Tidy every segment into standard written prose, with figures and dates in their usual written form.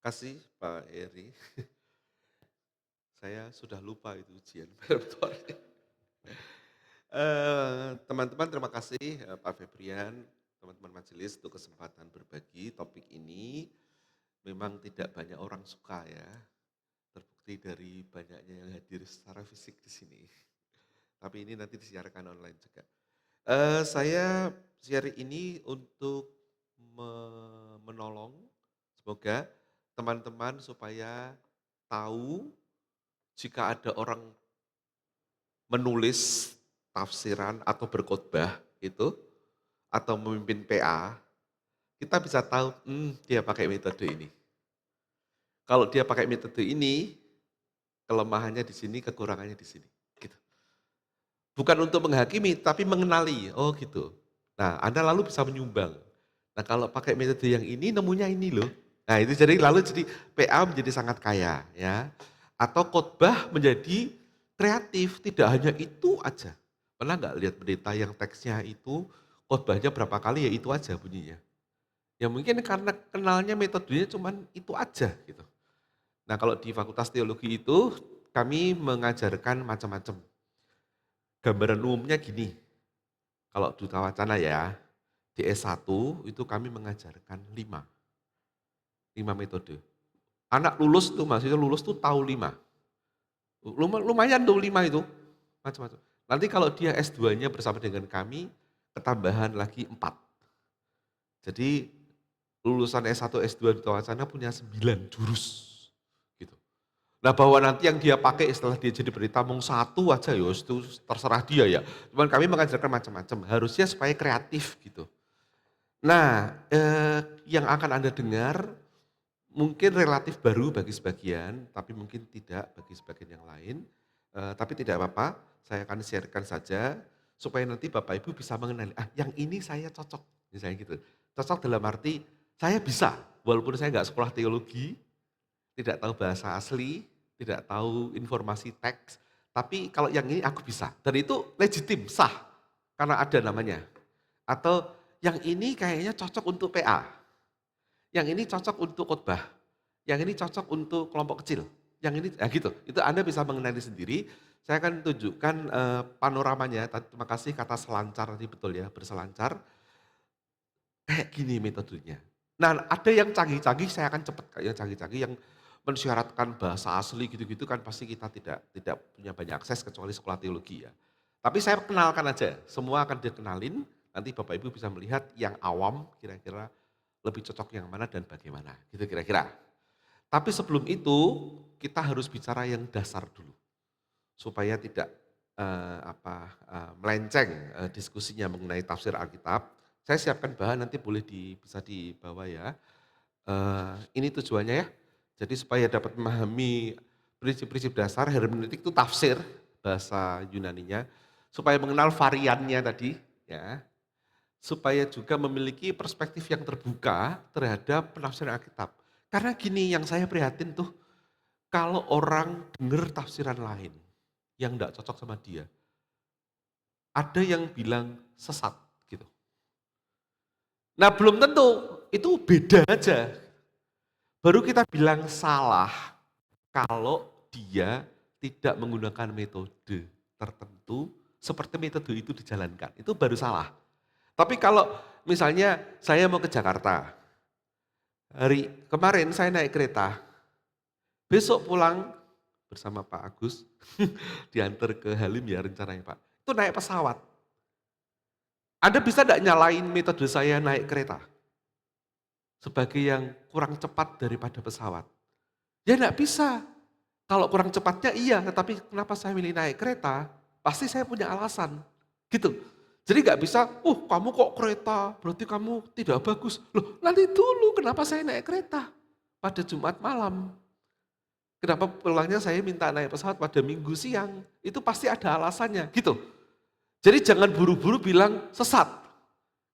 Kasih Pak Eri. Saya sudah lupa itu ujian perempuannya. Teman-teman terima kasih Pak Febrian, teman-teman majelis untuk kesempatan berbagi topik ini. Memang tidak banyak orang suka ya, terbukti dari banyaknya yang hadir secara fisik di sini. Tapi ini nanti disiarkan online juga. Saya share ini untuk menolong, semoga teman-teman supaya tahu jika ada orang menulis tafsiran atau berkhotbah itu, atau memimpin PA, kita bisa tahu, dia pakai metode ini. Kalau dia pakai metode ini, kelemahannya di sini, kekurangannya di sini. Gitu. Bukan untuk menghakimi, tapi mengenali. Oh gitu. Nah, Anda lalu bisa menyumbang. Nah kalau pakai metode yang ini, nemunya ini loh. Nah itu jadi lalu jadi PA menjadi sangat kaya ya. Atau khotbah menjadi kreatif, tidak hanya itu aja. Pernah nggak lihat berita yang teksnya itu khotbahnya berapa kali ya itu aja bunyinya. Ya mungkin karena kenalnya metodenya cuman itu aja gitu. Nah kalau di Fakultas Teologi itu kami mengajarkan macam-macam. Gambaran umumnya gini, kalau duta wacana ya, di S1 itu kami mengajarkan 5 metode. Anak lulus tuh, mahasiswa lulus tuh tahu 5. Lumayan tuh 5 itu, macam-macam. Nanti kalau dia S2-nya bersama dengan kami, ketambahan lagi 4. Jadi lulusan S1, S2 duta wacana punya 9 jurus. Gitu. Nah bahwa nanti yang dia pakai setelah dia jadi berita mau satu aja ya itu terserah dia ya. Cuman kami mengajarkan macam-macam, harusnya supaya kreatif gitu. Nah, yang akan Anda dengar mungkin relatif baru bagi sebagian, tapi mungkin tidak bagi sebagian yang lain. Tapi tidak apa-apa, saya akan sharekan saja supaya nanti Bapak Ibu bisa mengenali, yang ini saya cocok, misalnya gitu. Cocok dalam arti saya bisa, walaupun saya nggak sekolah teologi, tidak tahu bahasa asli, tidak tahu informasi teks, tapi kalau yang ini aku bisa. Dan itu legitim, sah, karena ada namanya. Atau yang ini kayaknya cocok untuk PA, yang ini cocok untuk khotbah, yang ini cocok untuk kelompok kecil, yang ini gitu. Itu Anda bisa mengenali sendiri. Saya akan tunjukkan panoramanya. Terima kasih kata selancar tadi betul ya, berselancar. Kayak gini metodenya. Nah, ada yang canggih-canggih saya akan cepat, yang canggih-canggih yang mensyaratkan bahasa asli gitu-gitu kan pasti kita tidak punya banyak akses kecuali sekolah teologi ya. Tapi saya kenalkan aja, semua akan dikenalin, nanti Bapak Ibu bisa melihat yang awam kira-kira lebih cocok yang mana dan bagaimana, gitu kira-kira. Tapi sebelum itu kita harus bicara yang dasar dulu, supaya tidak melenceng diskusinya mengenai tafsir Alkitab. Saya siapkan bahan nanti boleh bisa dibawa ya. Ini tujuannya ya, jadi supaya dapat memahami prinsip-prinsip dasar hermeneutik itu tafsir bahasa Yunaninya, supaya mengenal variannya tadi ya, supaya juga memiliki perspektif yang terbuka terhadap penafsiran Alkitab. Karena gini yang saya prihatin tuh, kalau orang dengar tafsiran lain yang tidak cocok sama dia, ada yang bilang sesat gitu. Nah belum tentu, itu beda aja. Baru kita bilang salah kalau dia tidak menggunakan metode tertentu seperti metode itu dijalankan. Itu baru salah. Tapi kalau misalnya saya mau ke Jakarta, hari kemarin saya naik kereta, besok pulang bersama Pak Agus, diantar ke Halim ya rencananya Pak. Itu naik pesawat. Anda bisa tidak nyalain metode saya naik kereta? Sebagai yang kurang cepat daripada pesawat. Ya tidak bisa. Kalau kurang cepatnya iya, tetapi kenapa saya milih naik kereta? Pasti saya punya alasan. Gitu. Jadi nggak bisa, kamu kok kereta, berarti kamu tidak bagus. Loh nanti dulu kenapa saya naik kereta pada Jumat malam? Kenapa pulangnya saya minta naik pesawat pada Minggu siang? Itu pasti ada alasannya, gitu. Jadi jangan buru-buru bilang sesat.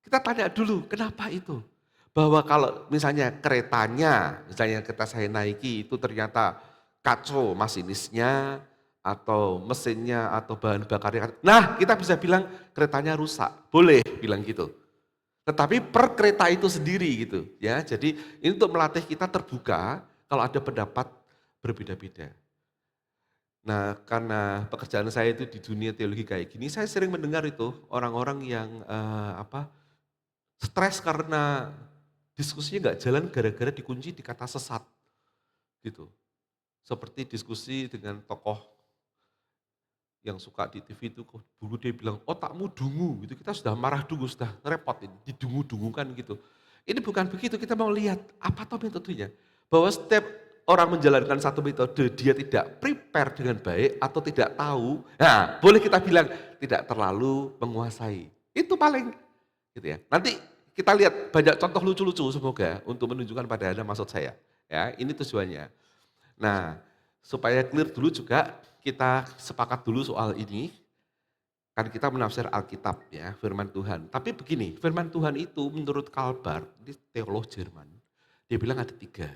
Kita tanya dulu, kenapa itu? Bahwa kalau misalnya keretanya, misalnya kita saya naiki itu ternyata kacau masinisnya, atau mesinnya, atau bahan bakarnya. Nah kita bisa bilang keretanya rusak, boleh bilang gitu. Tetapi per kereta itu sendiri gitu ya. Jadi ini untuk melatih kita terbuka, kalau ada pendapat berbeda-beda. Nah, karena pekerjaan saya itu di dunia teologi kayak gini, saya sering mendengar itu orang-orang yang stres karena diskusinya nggak jalan gara-gara dikunci di kata sesat gitu. Seperti diskusi dengan tokoh yang suka di TV itu dulu dia bilang otakmu dungu gitu, kita sudah marah dulu, sudah repot ini, didungu-dungukan gitu. Ini bukan begitu, kita mau lihat apa toh metodenya. Bahwa setiap orang menjalankan satu metode, dia tidak prepare dengan baik atau tidak tahu, nah boleh kita bilang tidak terlalu menguasai. Itu paling gitu ya. Nanti kita lihat banyak contoh lucu-lucu semoga untuk menunjukkan pada Anda maksud saya. Ya, ini tujuannya. Nah, supaya clear dulu juga kita sepakat dulu soal ini, kan kita menafsir Alkitab ya, firman Tuhan. Tapi begini, firman Tuhan itu menurut Calvert, ini teolog Jerman, dia bilang ada tiga.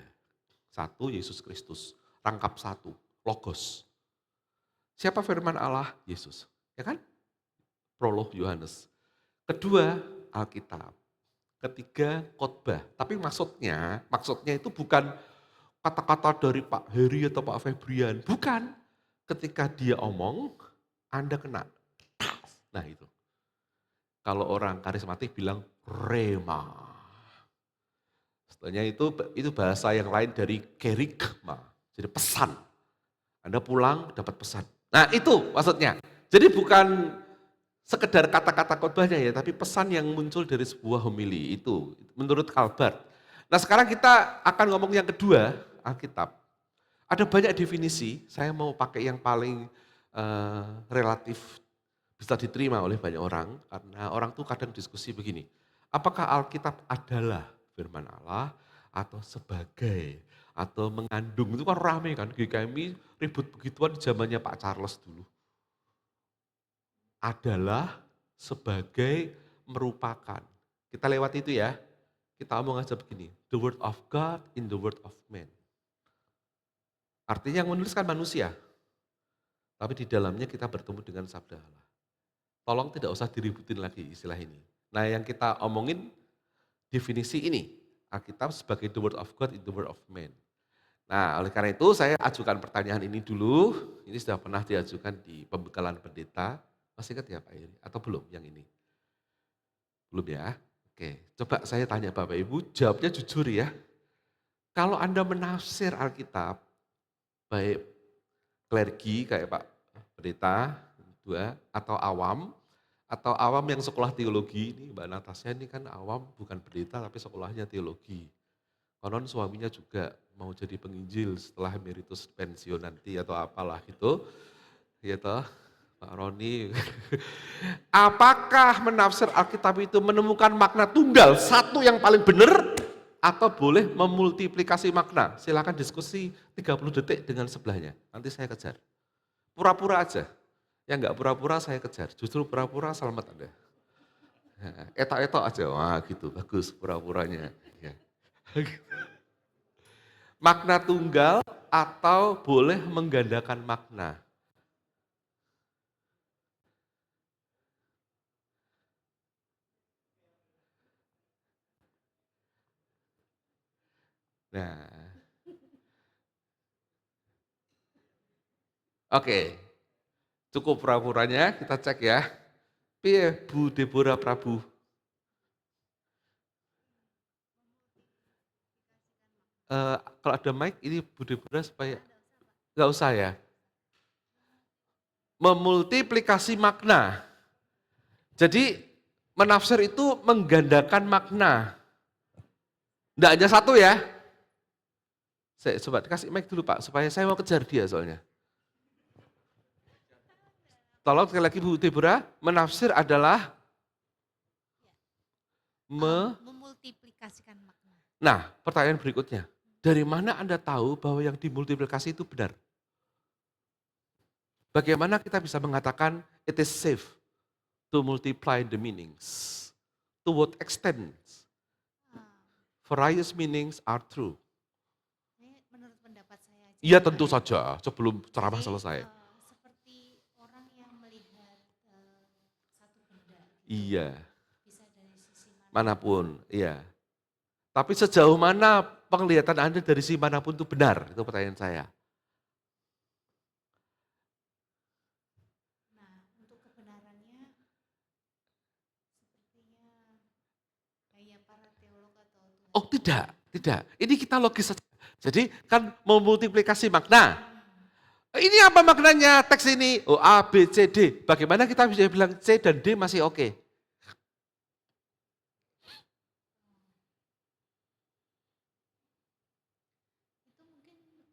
Satu, Yesus Kristus, rangkap satu, Logos. Siapa firman Allah? Yesus. Ya kan? Prolog Yohanes. Kedua, Alkitab. Ketiga, khotbah. Tapi maksudnya itu bukan kata-kata dari Pak Heri atau Pak Febrian. Bukan. Ketika dia omong, Anda kena. Nah itu. Kalau orang karismatik bilang rema. Setelahnya itu bahasa yang lain dari kerigma. Jadi pesan. Anda pulang dapat pesan. Nah itu maksudnya. Jadi bukan sekedar kata-kata khotbahnya ya, tapi pesan yang muncul dari sebuah homili itu menurut Calvert. Nah sekarang kita akan ngomong yang kedua, Alkitab. Ada banyak definisi, saya mau pakai yang paling relatif bisa diterima oleh banyak orang, karena orang tuh kadang diskusi begini, apakah Alkitab adalah firman Allah atau sebagai, atau mengandung, itu kan rame kan, GKMI ribut begituan zamannya Pak Charles dulu. Adalah, sebagai, merupakan. Kita lewat itu ya, kita omong aja begini, the word of God in the word of man. Artinya yang menuliskan manusia, tapi di dalamnya kita bertemu dengan sabda Allah. Tolong tidak usah diributin lagi istilah ini. Nah yang kita omongin definisi ini, Alkitab sebagai the word of God in the word of man. Nah oleh karena itu saya ajukan pertanyaan ini dulu, ini sudah pernah diajukan di pembekalan pendeta, masih ingat ya Pak Iri? Atau belum yang ini? Belum ya? Oke, coba saya tanya Bapak Ibu, jawabnya jujur ya. Kalau Anda menafsir Alkitab, baik klergi kayak Pak Pendeta, dua, atau awam yang sekolah teologi, ini Mbak Natasha ini kan awam bukan pendeta tapi sekolahnya teologi. Konon suaminya juga mau jadi penginjil setelah emeritus pensiun nanti atau apalah gitu. Ya toh, Pak Roni. Apakah menafsir Alkitab itu menemukan makna tunggal, satu yang paling benar, atau boleh memultiplikasi makna? Silakan diskusi 30 detik dengan sebelahnya, nanti saya kejar. Pura-pura aja, yang enggak pura-pura saya kejar, justru pura-pura selamat Anda. Etok-etok aja, wah gitu, bagus pura-puranya. Ya. Makna tunggal atau boleh menggandakan makna? Nah, oke, cukup pura-puranya, kita cek ya. Piye Bu Deborah Prabu? Kalau ada mic ini Bu Deborah supaya, nggak usah ya. Memultiplikasi makna. Jadi menafsir itu menggandakan makna. Nggak hanya satu ya. Saya coba kasih mic dulu Pak, supaya saya mau kejar dia soalnya. Tolong sekali lagi Bu Deborah, menafsir adalah memultiplikasikan makna. Nah, pertanyaan berikutnya, dari mana Anda tahu bahwa yang dimultiplikasi itu benar? Bagaimana kita bisa mengatakan it is safe to multiply the meanings? To what extent various meanings are true? Ini menurut pendapat saya aja. Iya tentu saja, sebelum ceramah Jadi, selesai. seperti orang yang melihat satu benda. Iya, Bisa dari sisi manapun, iya. Tapi sejauh mana penglihatan Anda dari si manapun itu benar? Itu pertanyaan saya. Nah, untuk kebenarannya sepertinya kayak para teolog atau Tuhan. Oh tidak, tidak. Ini kita logis saja. Jadi kan memultiplikasi makna. Ini apa maknanya teks ini? Oh A, B, C, D. Bagaimana kita bisa bilang C dan D masih oke? Itu mungkin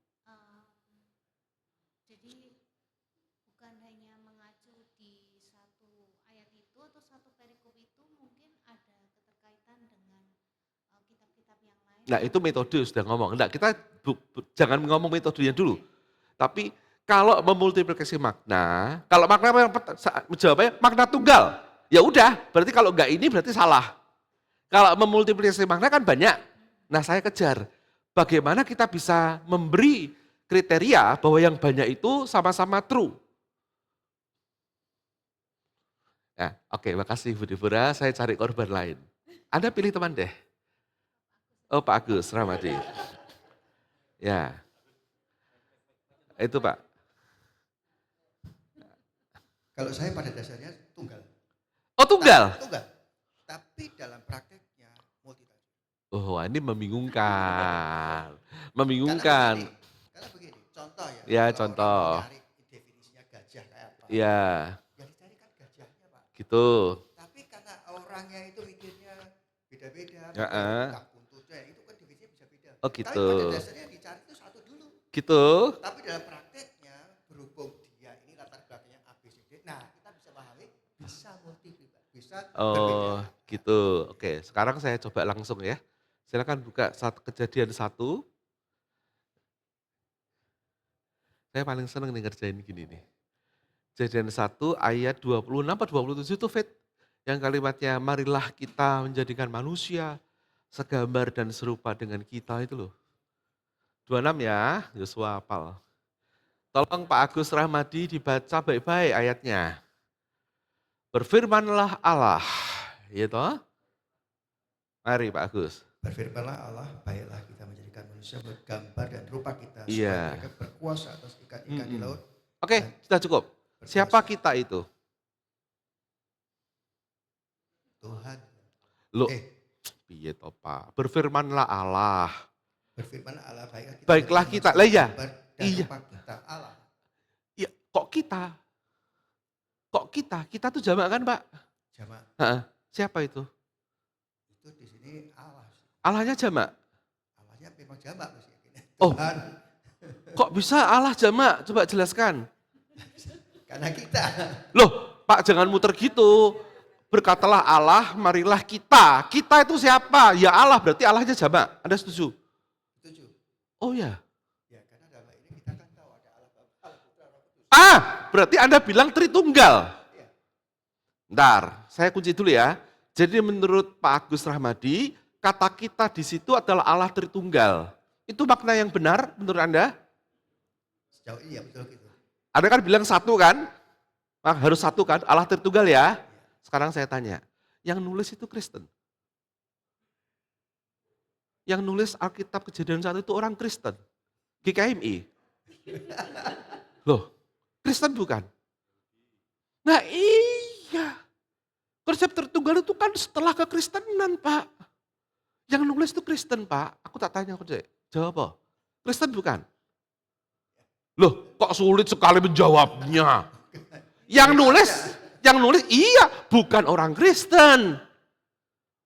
jadi bukan hanya mengacu di satu ayat itu atau satu perikop itu, mungkin ada keterkaitan dengan kitab-kitab yang lain. Nah itu metode sudah ngomong. Enggak, kita jangan ngomong metodenya dulu. Tapi kalau memultiplikasi makna, kalau makna yang jawabannya makna tunggal. Ya udah, berarti kalau enggak ini berarti salah. Kalau memultiplikasi makna kan banyak. Nah saya kejar, bagaimana kita bisa memberi kriteria bahwa yang banyak itu sama-sama true. Ya, oke, makasih Bu Deborah, saya cari korban lain. Anda pilih teman deh. Oh Pak Agus Ramadi. Ya, itu Pak. Kalau saya pada dasarnya tunggal. Oh tunggal? Tunggal. Tapi dalam prakteknya multitafsir. Oh ini membingungkan. Membingungkan. Karena begini, contoh ya. Ya kalau contoh. orang mau nyari definisinya gajah kayak apa. Iya. Yang dicari kan gajahnya Pak. Gitu. Tapi karena orangnya itu mikirnya beda-beda. Heeh. Buntutnya itu kan definisinya bisa beda. Oh Tapi gitu. pada dasarnya yang dicari itu satu dulu. Gitu. Tapi dalam prakteknya berhubung dia ini latar belakangnya ABCD. Nah kita bisa pahami bisa multiplikasi. Bisa Oh berbeda. gitu. Oke, sekarang saya coba langsung ya. Silakan buka Kejadian 1. Saya paling seneng nih ngerjain gini nih. Kejadian 1 ayat 26 atau 27 itu Fit. Yang kalimatnya marilah kita menjadikan manusia segambar dan serupa dengan kita itu loh. 26 ya, Yosua hafal. Tolong Pak Agus Rahmadi dibaca baik-baik ayatnya. Berfirmanlah Allah, gitu. Mari Pak Agus. Berfirmanlah Allah, baiklah kita menjadikan manusia bergambar dan rupa kita supaya Iya. mereka berkuasa atas ikan-ikan di laut. Oke, sudah cukup. Siapa kita itu? Tuhan. Loh, piye toh Pak? Berfirmanlah Allah. Berfirmanlah Allah, Baiklah kita. Lah iya. bergambar dan Iya. rupa kita Allah. Ya, kok kita? Kok kita? Kita tuh jamak kan Pak? Jamak. Siapa itu? Itu di sini Allah. Allahnya jamak? Allahnya memang jamak. Oh. Tuhan. Kok bisa Allah jamak? Coba jelaskan. Karena kita. Loh, Pak jangan muter gitu. Berkatalah Allah, marilah kita. Kita itu siapa? Ya Allah, berarti Allahnya jamak. Anda setuju? Setuju. Oh ya. Ya, karena dalam hal ini kita kan tahu ada Allah Bapa, Allah Putra, Allah Kudus. Berarti Anda bilang Tritunggal. Iya. Ntar, saya kunci dulu ya. Jadi menurut Pak Agus Rahmadi, kata kita di situ adalah Allah Tritunggal. Itu makna yang benar menurut Anda? Sejauh ini ya betul gitu. Anda kan bilang satu kan? Harus satu kan? Allah Tritunggal ya? Sekarang saya tanya, yang nulis itu Kristen? Yang nulis Alkitab Kejadian 1 itu orang Kristen? GKMI? Loh, Kristen bukan? Nah iya, konsep Tritunggal itu kan setelah kekristenan Pak. Yang nulis itu Kristen Pak. Aku tak tanya, jawab apa? Kristen bukan? Loh, kok sulit sekali menjawabnya? Yang nulis iya, bukan orang Kristen.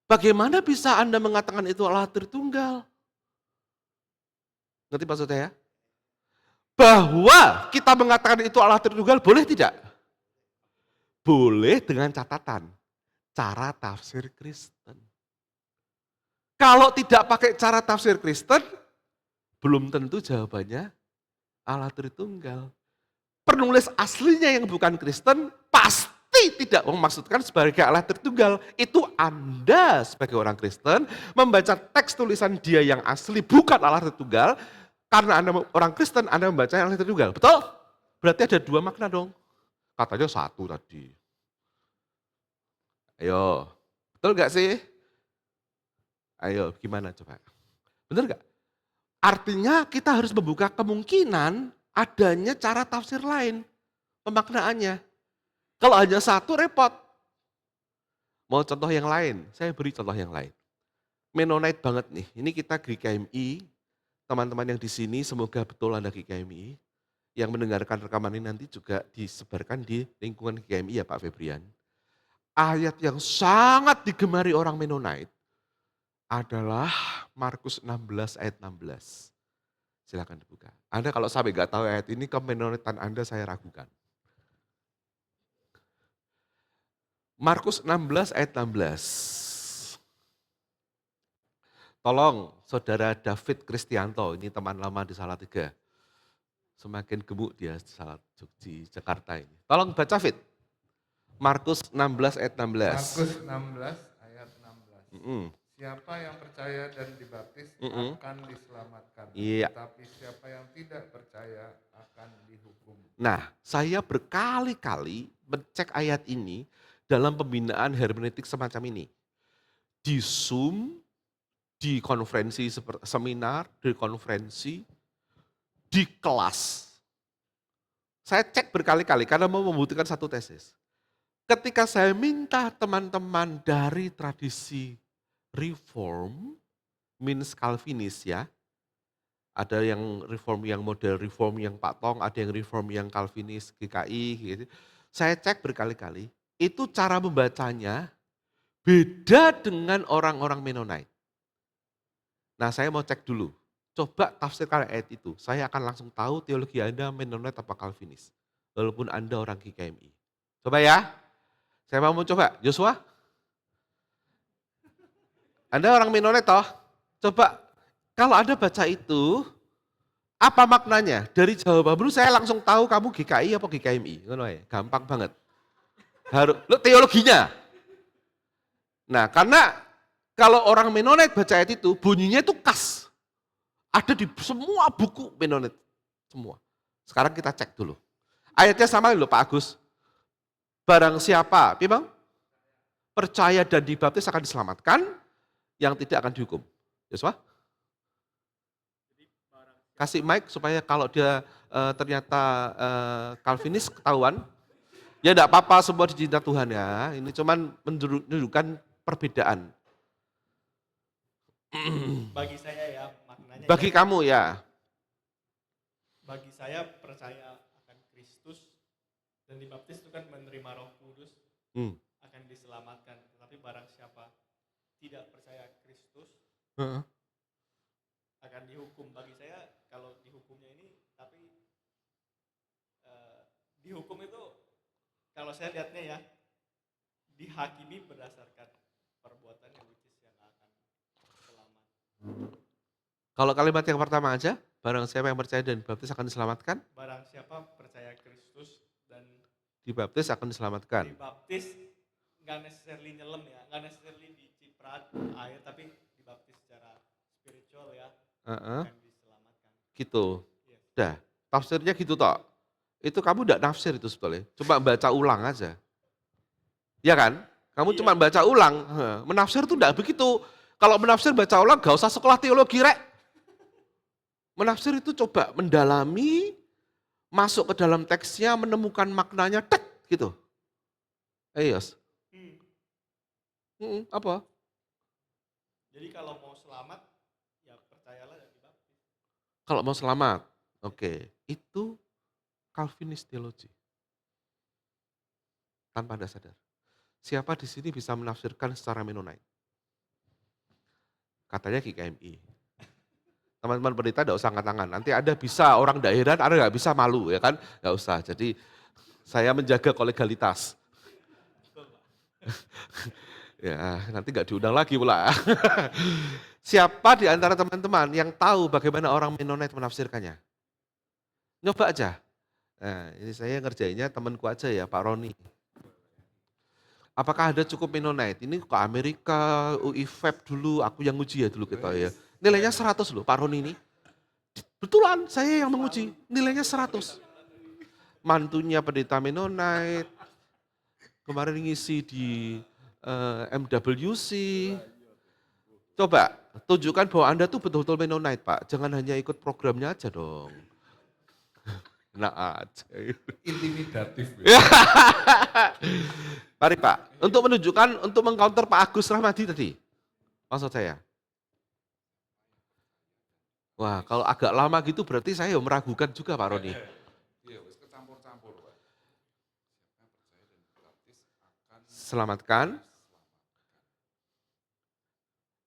Bagaimana bisa Anda mengatakan itu Allah Tritunggal? Ngerti maksud saya? Bahwa kita mengatakan itu Allah Tritunggal boleh tidak? Boleh dengan catatan, cara tafsir Kristen. Kalau tidak pakai cara tafsir Kristen, belum tentu jawabannya Allah Tritunggal. Penulis aslinya yang bukan Kristen pasti tidak memaksudkan sebagai Allah Tritunggal. Itu Anda sebagai orang Kristen membaca teks tulisan dia yang asli bukan Allah Tritunggal. Karena Anda orang Kristen, Anda membaca Allah Tritunggal. Betul? Berarti ada dua makna dong. Katanya satu tadi. Ayo, betul gak sih? Ayo gimana coba? Bener gak? Artinya kita harus membuka kemungkinan adanya cara tafsir lain pemaknaannya. Kalau hanya satu repot. Mau contoh yang lain? Saya beri contoh yang lain. Mennonite banget nih. Ini kita GKMI, teman-teman yang di sini semoga betul Anda GKMI. Yang mendengarkan rekaman ini nanti juga disebarkan di lingkungan GKMI ya Pak Febrian. Ayat yang sangat digemari orang Mennonite adalah Markus 16 ayat 16. Silakan dibuka. Anda kalau sampai nggak tahu ayat ini, kemenonitan Anda saya ragukan. Markus 16 ayat 16. Tolong saudara David Kristianto, ini teman lama di Salatiga. Semakin gemuk dia di Jakarta ini. Tolong baca Fit. Markus 16 ayat 16. Markus 16 ayat 16. Mm-mm. Siapa yang percaya dan dibaptis Mm-mm. akan diselamatkan. Iya. Tetapi siapa yang tidak percaya akan dihukum. Nah, saya berkali-kali mencek ayat ini dalam pembinaan hermeneutik semacam ini. Di Zoom, di konferensi seminar, di konferensi, di kelas. Saya cek berkali-kali karena mau membuktikan satu tesis. Ketika saya minta teman-teman dari tradisi Reform, means Calvinis ya, ada yang reform yang model reform yang Pak Tong, ada yang reform yang Calvinis GKI gitu. Saya cek berkali-kali, itu cara membacanya beda dengan orang-orang Mennonite. Nah saya mau cek dulu, coba tafsirkan ayat itu. Saya akan langsung tahu teologi Anda Mennonite apa Calvinis. Walaupun Anda orang GKMI. Coba ya, saya mau coba. Joshua? Anda orang Mennonite toh? Coba, kalau Anda baca itu, apa maknanya? Dari jawaban dulu saya langsung tahu kamu GKI apa GKMI. Gampang banget. Lo teologinya. Nah, karena kalau orang Mennonite baca ayat itu, bunyinya itu khas. Ada di semua buku Mennonite. Semua. Sekarang kita cek dulu. Ayatnya sama loh Pak Agus. Barang siapa, Bang? Percaya dan dibaptis akan diselamatkan, yang tidak akan dihukum. Yosua? Kasih mic supaya kalau dia ternyata Calvinis ketahuan. Ya enggak apa-apa, semua dicinta Tuhan ya. Ini cuman menunjukkan perbedaan. Bagi saya ya maknanya. Bagi ya, kamu ya. Bagi saya percaya akan Kristus dan dibaptis itu kan menerima Roh Kudus akan diselamatkan. Tetapi barang siapa tidak percaya Kristus akan dihukum. Bagi saya kalau dihukumnya ini, tapi dihukum itu kalau saya lihatnya ya dihakimi berdasarkan perbuatan yang akan selamat. Kalau kalimat yang pertama aja, barang siapa yang percaya dan dibaptis akan diselamatkan. Barang siapa percaya Kristus dan dibaptis akan diselamatkan. Dibaptis nggak necessarily nyelam ya, nggak necessarily diciprat air, tapi dibaptis secara spiritual ya, akan diselamatkan. Gitu. Yes. Udah, tafsirnya gitu toh. Itu kamu enggak nafsir itu sebetulnya, coba baca ulang aja. Ya kan? Kamu Iya. cuma baca ulang, menafsir itu enggak begitu. Kalau menafsir baca ulang gak usah sekolah teologi rek. Menafsir itu coba mendalami, masuk ke dalam teksnya, menemukan maknanya, tek gitu. Yes. Apa? Jadi kalau mau selamat, ya percayalah dan dibaptis. Kalau mau selamat, oke. Itu Calvinis teologi. Tanpa Anda sadar. Siapa di sini bisa menafsirkan secara Mennonite? Katanya GKMI. Teman-teman pendeta tidak usah angkat tangan. Nanti Anda bisa, orang daerah Anda nggak bisa, malu ya kan? Nggak usah. Jadi saya menjaga kolegalitas. Ya nanti nggak diundang lagi pula. Siapa di antara teman-teman yang tahu bagaimana orang Mennonite menafsirkannya? Nyoba aja. Nah, ini saya ngerjainnya temanku aja ya, Pak Roni. Apakah Anda cukup Mennonite? Ini ke Amerika, UI FEB dulu, aku yang uji ya dulu kita ya. Nilainya 100 loh Pak Roni ini. Betulan, saya yang menguji. Nilainya 100. Mantunya pendeta Mennonite. Kemarin ngisi di MWC. Coba tunjukkan bahwa Anda tuh betul-betul Mennonite, Pak. Jangan hanya ikut programnya aja dong. Enak aja. Intimidatif. Ya. Mari Pak, untuk menunjukkan, untuk mengcounter Pak Agus Rahmadi tadi. Maksud saya. Wah, kalau agak lama gitu berarti saya meragukan juga Pak Roni. Iya, wis kecampur-campur, Pak. Selamatkan.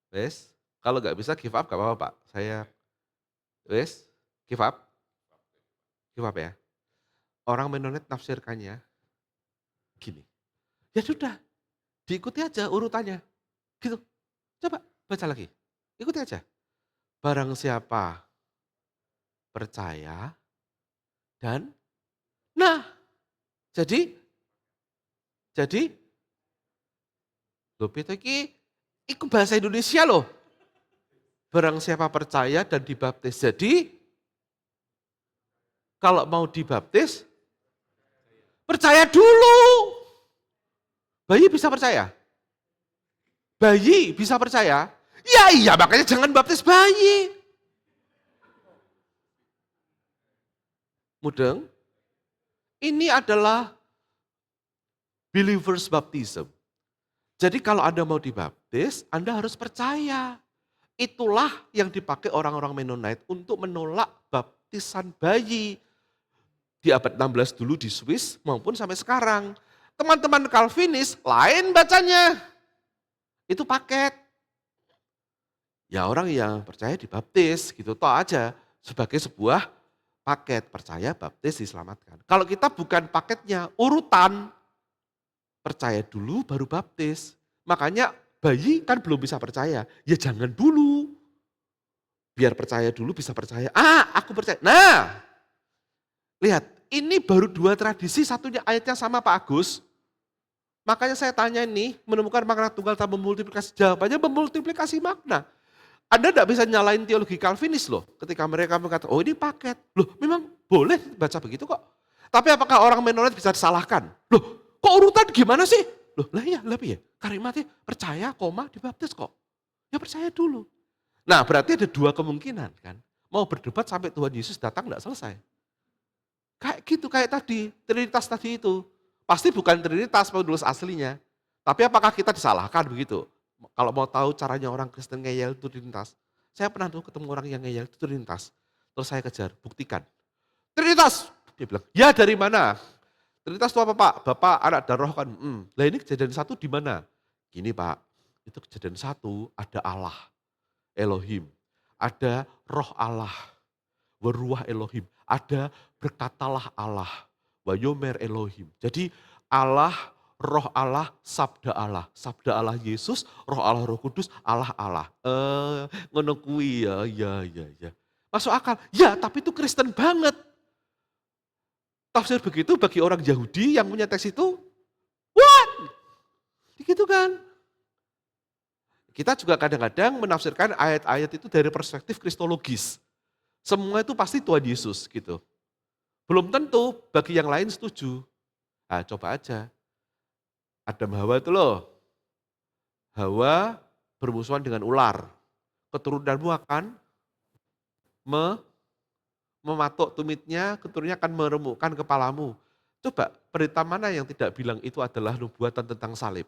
Wes, kalau nggak bisa give up gak apa-apa Pak. Saya, wes, give up. Give up ya. Orang Mennonite nafsirkannya gini. Ya sudah, diikuti aja urutannya. Gitu. Coba baca lagi. Ikuti aja. Barang siapa percaya dan nah, jadi loh itu iku bahasa Indonesia loh. Barang siapa percaya dan dibaptis. Jadi kalau mau dibaptis percaya dulu. Bayi bisa percaya? Bayi bisa percaya? Ya iya, makanya jangan baptis bayi. Mudeng? Ini adalah believers baptism. Jadi kalau Anda mau dibaptis, Anda harus percaya. Itulah yang dipakai orang-orang Mennonite untuk menolak baptisan bayi. Di abad 16 dulu di Swiss maupun sampai sekarang. Teman-teman Calvinis lain bacanya. Itu paket. Ya orang yang percaya dibaptis gitu toh aja. Sebagai sebuah paket. Percaya, baptis, diselamatkan. Kalau kita bukan paketnya, urutan. Percaya dulu baru baptis. Makanya bayi kan belum bisa percaya. Ya jangan dulu. Biar percaya dulu bisa percaya. Aku percaya. Nah, lihat, ini baru dua tradisi, satunya ayatnya sama Pak Agus. Makanya saya tanya ini, menemukan makna tunggal tanpa memultiplikasi. Jawabannya memultiplikasi makna. Anda tidak bisa nyalain teologi Calvinis loh, ketika mereka mengatakan, oh ini paket. Loh memang boleh baca begitu kok. Tapi apakah orang Mennonite bisa disalahkan? Loh kok urutan gimana sih? Loh lah iya, lebih ya. Kalimatnya percaya, dibaptis kok. Ya percaya dulu. Nah berarti ada dua kemungkinan kan. Mau berdebat sampai Tuhan Yesus datang tidak selesai. Kayak gitu, kayak tadi, Trinitas tadi itu. Pasti bukan Trinitas penulis aslinya. Tapi apakah kita disalahkan begitu? Kalau mau tahu caranya orang Kristen ngeyel itu Trinitas. Saya pernah tuh ketemu orang yang ngeyel itu Trinitas. Terus saya kejar, buktikan. Trinitas! Dia bilang, ya dari mana? Trinitas itu apa Pak? Bapak, anak, dan roh kan. Lah ini kejadian satu di mana? Gini Pak, itu kejadian satu ada Allah, Elohim. Ada roh Allah, waruah Elohim. Ada berkatalah Allah, wayomer Elohim. Jadi Allah, roh Allah, sabda Allah. Sabda Allah Yesus, roh Allah Roh Kudus, Allah Allah. Ngono kuwi ya. Masuk akal? Ya, tapi itu Kristen banget. Tafsir begitu bagi orang Yahudi yang punya teks itu, what? Begitu kan? Kita juga kadang-kadang menafsirkan ayat-ayat itu dari perspektif kristologis. Semua itu pasti Tuhan Yesus gitu. Belum tentu bagi yang lain setuju. Nah, coba aja. Adam Hawa itu loh. Hawa bermusuhan dengan ular. Keturunanmu akan mematuk tumitnya, keturunannya akan meremukkan kepalamu. Coba berita mana yang tidak bilang itu adalah nubuatan tentang salib?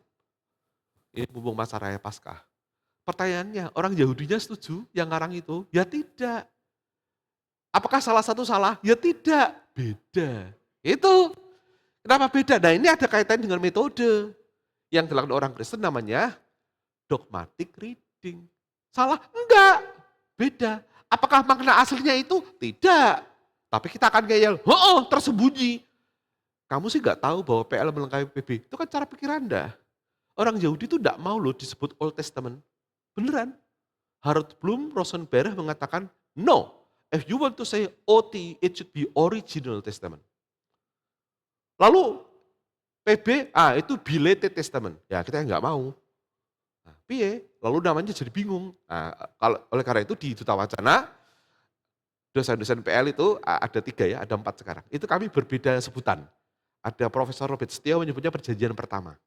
Ini mumpung masa raya Paskah. Pertanyaannya, orang Yahudinya setuju yang ngarang itu? Ya tidak. Apakah salah satu salah? Ya tidak. Beda. Itu. Kenapa beda? Nah ini ada kaitan dengan metode. Yang dilakukan orang Kristen namanya dogmatic reading. Salah? Enggak. Beda. Apakah makna aslinya itu? Tidak. Tapi kita akan ngeyel, tersembunyi. Kamu sih enggak tahu bahwa PL melengkapi PB. Itu kan cara pikir Anda. Orang Yahudi itu enggak mau loh disebut Old Testament. Beneran. Harold Bloom Rosenberg mengatakan, no. If you want to say OT, it should be original testament. Lalu PB, itu belated testament. Ya kita nggak mau. Nah, piye? Lalu namanya jadi bingung. Nah, oleh karena itu di Duta Wacana, dosen-dosen PL itu ada 3 ya, ada 4 sekarang. Itu kami berbeda sebutan. Ada Profesor Robert Setio menyebutnya perjanjian pertama.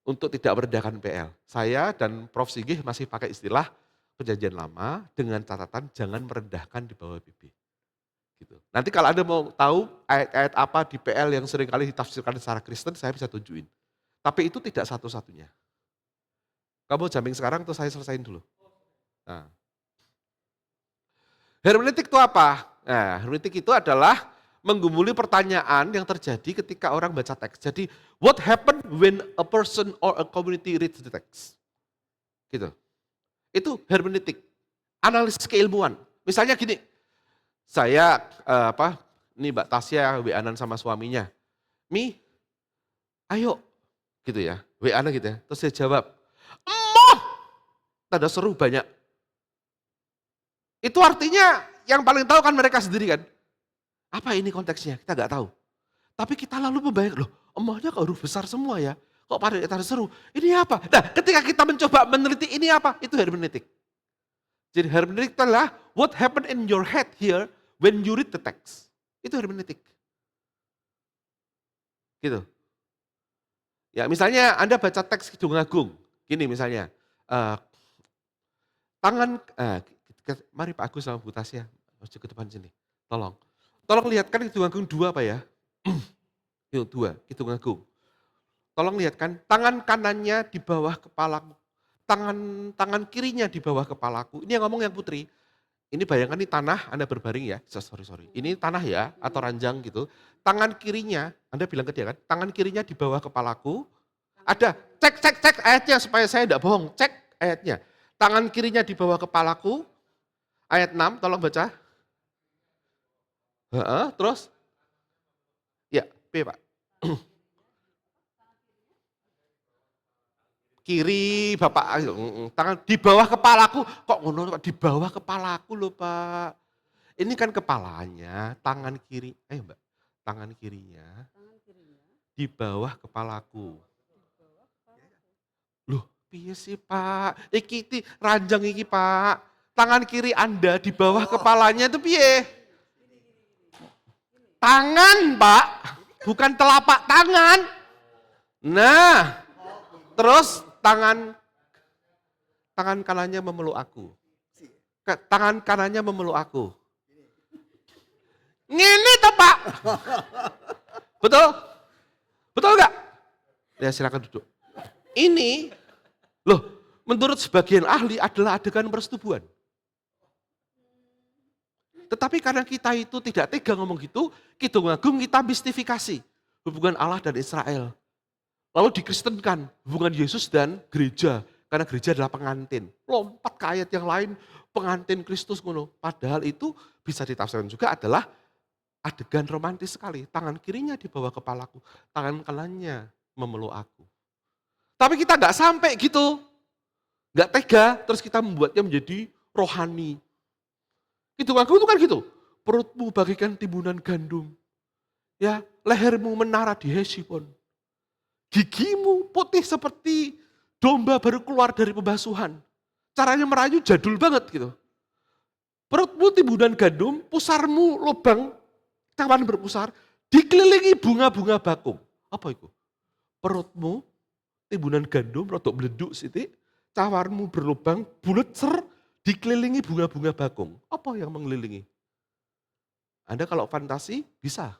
untuk tidak merendahkan PL. Saya dan Prof. Sigih masih pakai istilah perjanjian lama dengan catatan jangan merendahkan di bawah BB. Gitu. Nanti kalau Anda mau tahu ayat-ayat apa di PL yang seringkali ditafsirkan secara Kristen, saya bisa tunjukin. Tapi itu tidak satu-satunya. Kamu jamming sekarang atau saya selesain dulu? Nah. Hermeneutik itu apa? Nah, hermeneutik itu adalah menggumuli pertanyaan yang terjadi ketika orang baca teks. Jadi, what happened when a person or a community reads the text? Gitu. Itu hermeneutik. Analisis keilmuan. Misalnya gini, saya ini Mbak Tasya WA-an sama suaminya. Mi, ayo gitu ya. WA-an gitu ya. Terus saya jawab, "Emoh!" Tanda seru banyak. Itu artinya yang paling tahu kan mereka sendiri kan. Apa ini konteksnya? Kita nggak tahu. Tapi kita lalu membayangkan, loh emohnya kok huruf besar semua ya. Kok pada tanda seru? Ini apa? Nah ketika kita mencoba meneliti ini apa? Itu hermeneutik. Jadi hermeneutik itu adalah what happened in your head here when you read the text. Itu hermeneutik. Gitu. Ya misalnya Anda baca teks Kidung Agung. Gini misalnya. Mari Pak Agus sama Bu Tasya. Maju ke depan sini. Tolong. Tolong lihatkan Kidung Agung 2 Pak ya. Yuk 2, Kidung Agung. Tolong lihatkan tangan kanannya di bawah kepalaku. Tangan kirinya di bawah kepalaku. Ini yang ngomong yang putri. Ini bayangkan ini tanah, Anda berbaring ya. Sorry. Ini tanah ya, atau ranjang gitu. Tangan kirinya, Anda bilang ke dia kan, tangan kirinya di bawah kepalaku. Ada, cek ayatnya supaya saya tidak bohong. Cek ayatnya. Tangan kirinya di bawah kepalaku. Ayat 6, tolong baca. Terus? Ya, P Pak. Kiri Bapak, tangan di bawah kepalaku. Kok ngono di bawah kepalaku loh Pak. Ini kan kepalanya, tangan kiri, ayo Mbak. Tangan kirinya di bawah kepalaku. Loh, piye sih Pak? Iki ranjang iki Pak. Tangan kiri Anda di bawah kepalanya itu piye? Tangan Pak, bukan telapak tangan. Nah, terus tangan kanannya memeluk aku. Tangan kanannya memeluk aku. Ngini toh Pak. Betul? Betul enggak? Ya silakan duduk. Ini, loh menurut sebagian ahli adalah adegan persetubuhan. Tetapi karena kita itu tidak tega ngomong gitu, Kidung Agung kita mistifikasi hubungan Allah dan Israel. Lalu dikristenkan hubungan Yesus dan gereja. Karena gereja adalah pengantin. Lompat ke ayat yang lain, pengantin Kristus ngono. Padahal itu bisa ditafsirkan juga adalah adegan romantis sekali. Tangan kirinya di bawah kepalaku, tangan kanannya memeluk aku. Tapi kita nggak sampai gitu. Nggak tega, terus kita membuatnya menjadi rohani. Kidung Agung itu kan gitu. Perutmu bagikan timbunan gandum. Ya, lehermu menara di Hesibon. Gigimu putih seperti domba baru keluar dari pembasuhan. Caranya merayu jadul banget gitu. Perutmu timbunan gandum, pusarmu lubang cawan berpusar, dikelilingi bunga-bunga bakung. Apa itu? Perutmu timbunan gandum, rodok beleduk sitik, cawarmu berlubang, bulet ser, dikelilingi bunga-bunga bakung. Apa yang mengelilingi? Anda kalau fantasi bisa.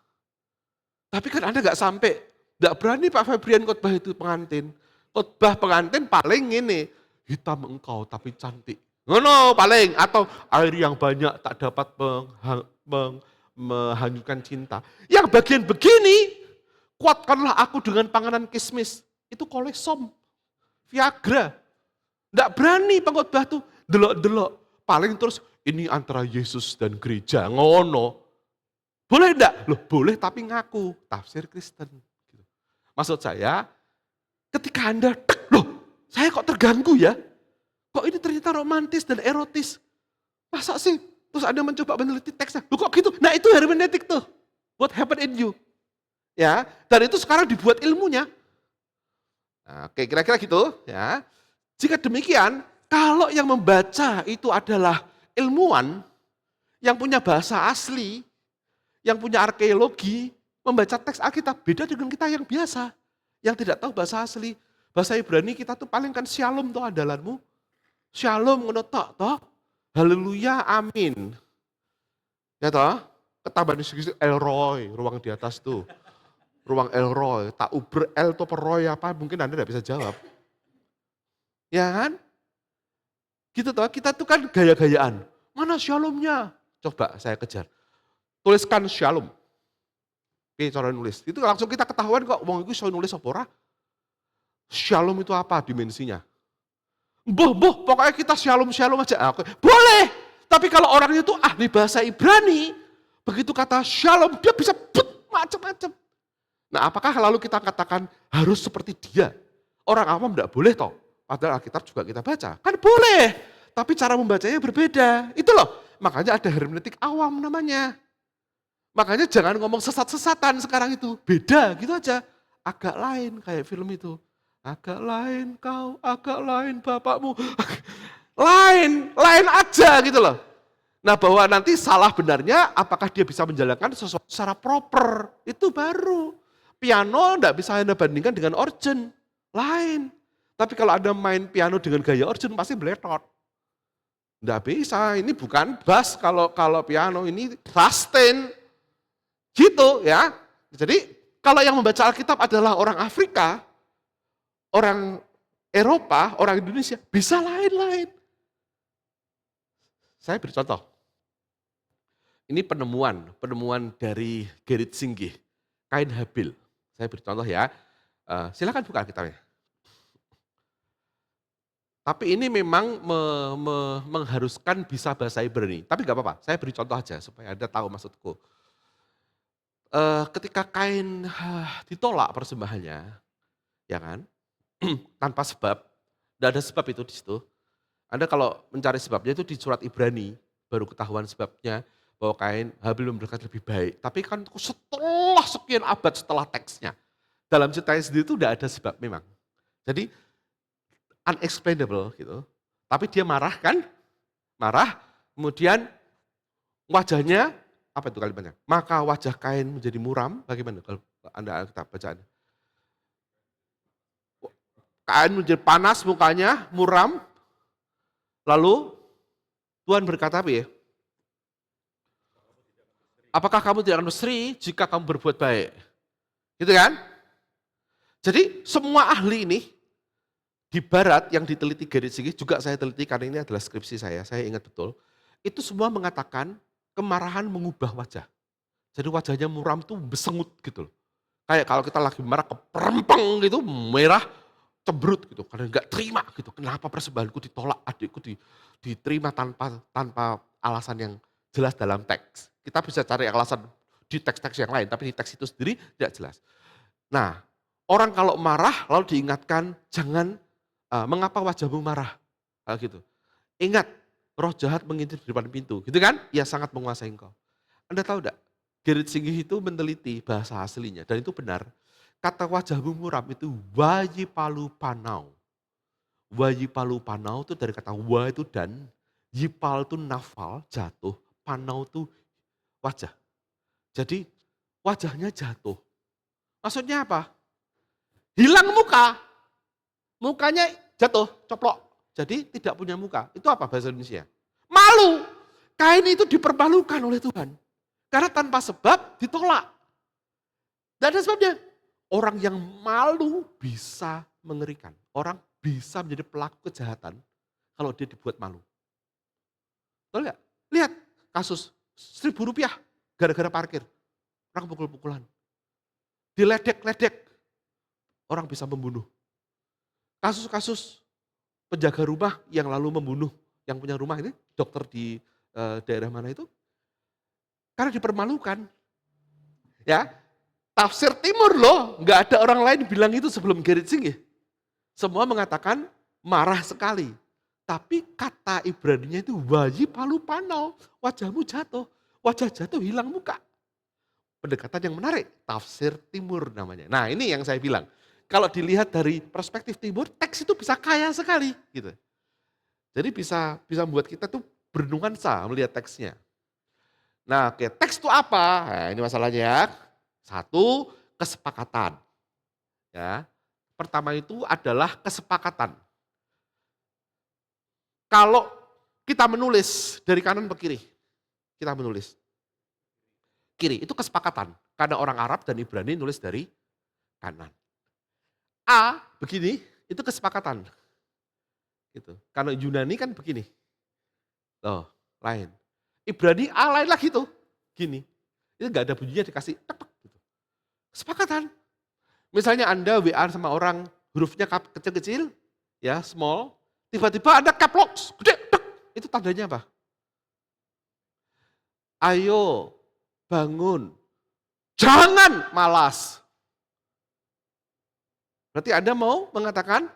Tapi kan Anda nggak sampai. Nggak berani Pak Febrian khotbah itu pengantin. Khotbah pengantin paling ini, hitam engkau tapi cantik. Ngono paling, atau air yang banyak tak dapat menghanyutkan cinta. Yang bagian begini, kuatkanlah aku dengan panganan kismis. Itu kolesom, Viagra. Nggak berani pengkhotbah tuh, delok-delok. Paling terus, ini antara Yesus dan gereja, ngono. Boleh enggak? Loh boleh tapi ngaku, tafsir Kristen. Maksud saya, ketika Anda, loh saya kok terganggu ya? Kok ini ternyata romantis dan erotis? Masa sih? Terus Anda mencoba meneliti teksnya, loh kok gitu? Nah itu hermeneutik tuh, what happened in you. Ya, dan itu sekarang dibuat ilmunya. Nah, oke, kira-kira gitu ya. Jika demikian, kalau yang membaca itu adalah ilmuwan, yang punya bahasa asli, yang punya arkeologi, membaca teks Alkitab beda dengan kita yang biasa, yang tidak tahu bahasa asli. Bahasa Ibrani kita tuh paling kan shalom tuh andalanmu. Shalom ngono tok toh. Haleluya, amin. Ya toh? Ketambahan sedikit Elroy, ruang di atas tuh. Ruang Elroy, tak uber El tuh peroy apa, mungkin Anda tidak bisa jawab. Ya kan? Gitu toh, kita tuh kan gaya-gayaan. Mana shalomnya? Coba saya kejar. Tuliskan shalom. Oke, cara nulis. Itu langsung kita ketahuan kok, wong itu iso nulis apa ora. Shalom itu apa dimensinya? Pokoknya kita shalom aja. Boleh, tapi kalau orang itu ahli bahasa Ibrani, begitu kata shalom, dia bisa macam-macam. Nah, apakah lalu kita katakan harus seperti dia? Orang awam tidak boleh toh. Padahal Alkitab juga kita baca. Kan boleh, tapi cara membacanya berbeda. Itu loh, makanya ada hermeneutik awam namanya. Makanya jangan ngomong sesat-sesatan sekarang itu. Beda gitu aja. Agak lain kayak film itu. Agak lain kau, agak lain bapakmu. Lain aja gitu loh. Nah, bahwa nanti salah benarnya apakah dia bisa menjalankan sesuatu secara proper. Itu baru. Piano enggak bisa Anda bandingkan dengan organ. Lain. Tapi kalau Anda main piano dengan gaya organ pasti beletot. Enggak bisa, ini bukan bass kalau piano, ini sustain. Gitu ya. Jadi kalau yang membaca Alkitab adalah orang Afrika, orang Eropa, orang Indonesia, bisa lain-lain. Saya beri contoh. Ini penemuan dari Gerrit Singgih, Kain Habil. Saya beri contoh ya. Silakan buka Alkitabnya. Tapi ini memang mengharuskan bisa bahasa Ibrani. Tapi nggak apa-apa, saya beri contoh aja supaya Anda tahu maksudku. Ketika Kain ditolak persembahannya, ya kan, tanpa sebab, tidak ada sebab itu di situ. Anda kalau mencari sebabnya itu di surat Ibrani, baru ketahuan sebabnya bahwa Kain Habil memberikan lebih baik. Tapi kan setelah sekian abad setelah teksnya, dalam ceritanya sendiri itu tidak ada sebab memang. Jadi unexplainable gitu. Tapi dia marah kan, kemudian wajahnya, apa itu kalimatnya? Maka wajah Kain menjadi muram, bagaimana kalau Anda Alkitab bacaannya? Kain menjadi panas mukanya, muram. Lalu Tuhan berkata apa ya? Apakah kamu tidak akan berseri jika kamu berbuat baik? Gitu kan? Jadi semua ahli ini di barat yang diteliti Gerrit Singgih, juga saya teliti karena ini adalah skripsi saya ingat betul. Itu semua mengatakan kemarahan mengubah wajah. Jadi wajahnya muram tuh besengut gitu loh. Kayak kalau kita lagi marah keperempeng gitu, merah, cemberut gitu, karena nggak terima gitu. Kenapa persembahanku ditolak, adikku diterima tanpa alasan yang jelas dalam teks. Kita bisa cari alasan di teks-teks yang lain, tapi di teks itu sendiri tidak jelas. Nah, orang kalau marah lalu diingatkan, jangan mengapa wajahmu marah, gitu. Ingat, roh jahat mengintip di depan pintu, gitu kan? Ia sangat menguasai engkau. Anda tahu enggak? Gerrit Singgih itu meneliti bahasa aslinya, dan itu benar. Kata wajahmu muram itu wayipalu panau. Wayipalu panau itu dari kata wa itu dan, yipal itu nafal, jatuh, panau itu wajah. Jadi wajahnya jatuh. Maksudnya apa? Hilang muka. Mukanya jatuh, coplok. Jadi tidak punya muka. Itu apa bahasa Indonesia? Malu. Kain itu dipermalukan oleh Tuhan. Karena tanpa sebab ditolak. Tidak ada sebabnya. Orang yang malu bisa mengerikan. Orang bisa menjadi pelaku kejahatan kalau dia dibuat malu. Tahu nggak? Lihat kasus Rp1.000 gara-gara parkir. Orang pukul-pukulan. Diledek-ledek. Orang bisa membunuh. Kasus-kasus penjaga rumah yang lalu membunuh yang punya rumah ini, dokter di daerah mana itu, karena dipermalukan. Ya, tafsir timur loh, nggak ada orang lain bilang itu sebelum Gerrit Singgih. Semua mengatakan marah sekali. Tapi kata Ibraninya itu wayipalu panau, wajahmu jatuh, wajah jatuh hilang muka. Pendekatan yang menarik, tafsir timur namanya. Nah ini yang saya bilang, kalau dilihat dari perspektif timur, teks itu bisa kaya sekali. Gitu. Jadi bisa membuat kita tuh bernuansa melihat teksnya. Nah, oke, teks itu apa? Nah, ini masalahnya. Satu, kesepakatan. Ya. pertama itu adalah kesepakatan. Kalau kita menulis dari kanan ke kiri, kita menulis kiri, itu kesepakatan. Karena orang Arab dan Ibrani nulis dari kanan. A begini, itu kesepakatan. Gitu. Karena Yunani kan begini. Loh, lain. Ibrani A lain lagi tuh. Gini. Itu gak ada bunyinya dikasih tek gitu. Kesepakatan. Misalnya Anda WA sama orang hurufnya kecil-kecil, ya small, tiba-tiba ada caps lock, gede, tek. Itu tandanya apa? Ayo bangun. Jangan malas. Berarti Anda mau mengatakan,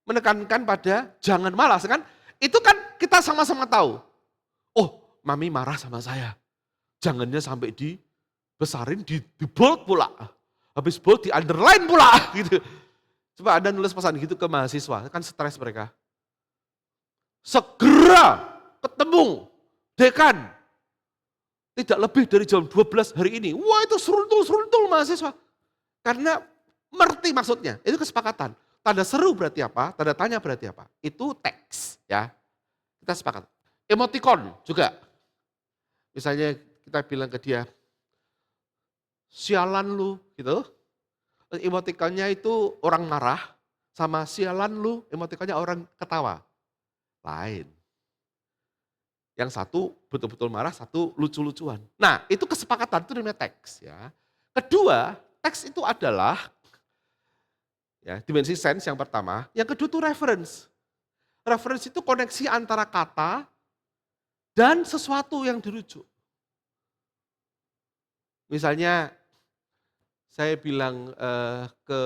menekankan pada jangan malas kan? Itu kan kita sama-sama tahu. Oh, mami marah sama saya. Jangannya sampai dibesarin, di bold pula. Habis bold di underline pula gitu. Coba Anda nulis pesan gitu ke mahasiswa, kan stres mereka. Segera ketemu dekan. Tidak lebih dari jam 12 hari ini. Wah, itu seruntul mahasiswa. Karena ngerti maksudnya, itu kesepakatan. Tanda seru berarti apa? Tanda tanya berarti apa? Itu teks, ya. Kita sepakat. Emoticon juga. Misalnya kita bilang ke dia, sialan lu, gitu. Emoticonnya itu orang marah, sama sialan lu, emoticonnya orang ketawa. Lain. Yang satu betul-betul marah, satu lucu-lucuan. Nah, itu kesepakatan, itu namanya teks, ya. Kedua, teks itu adalah ya, dimensi sense yang pertama, yang kedua itu reference. Reference itu koneksi antara kata dan sesuatu yang dirujuk. Misalnya saya bilang ke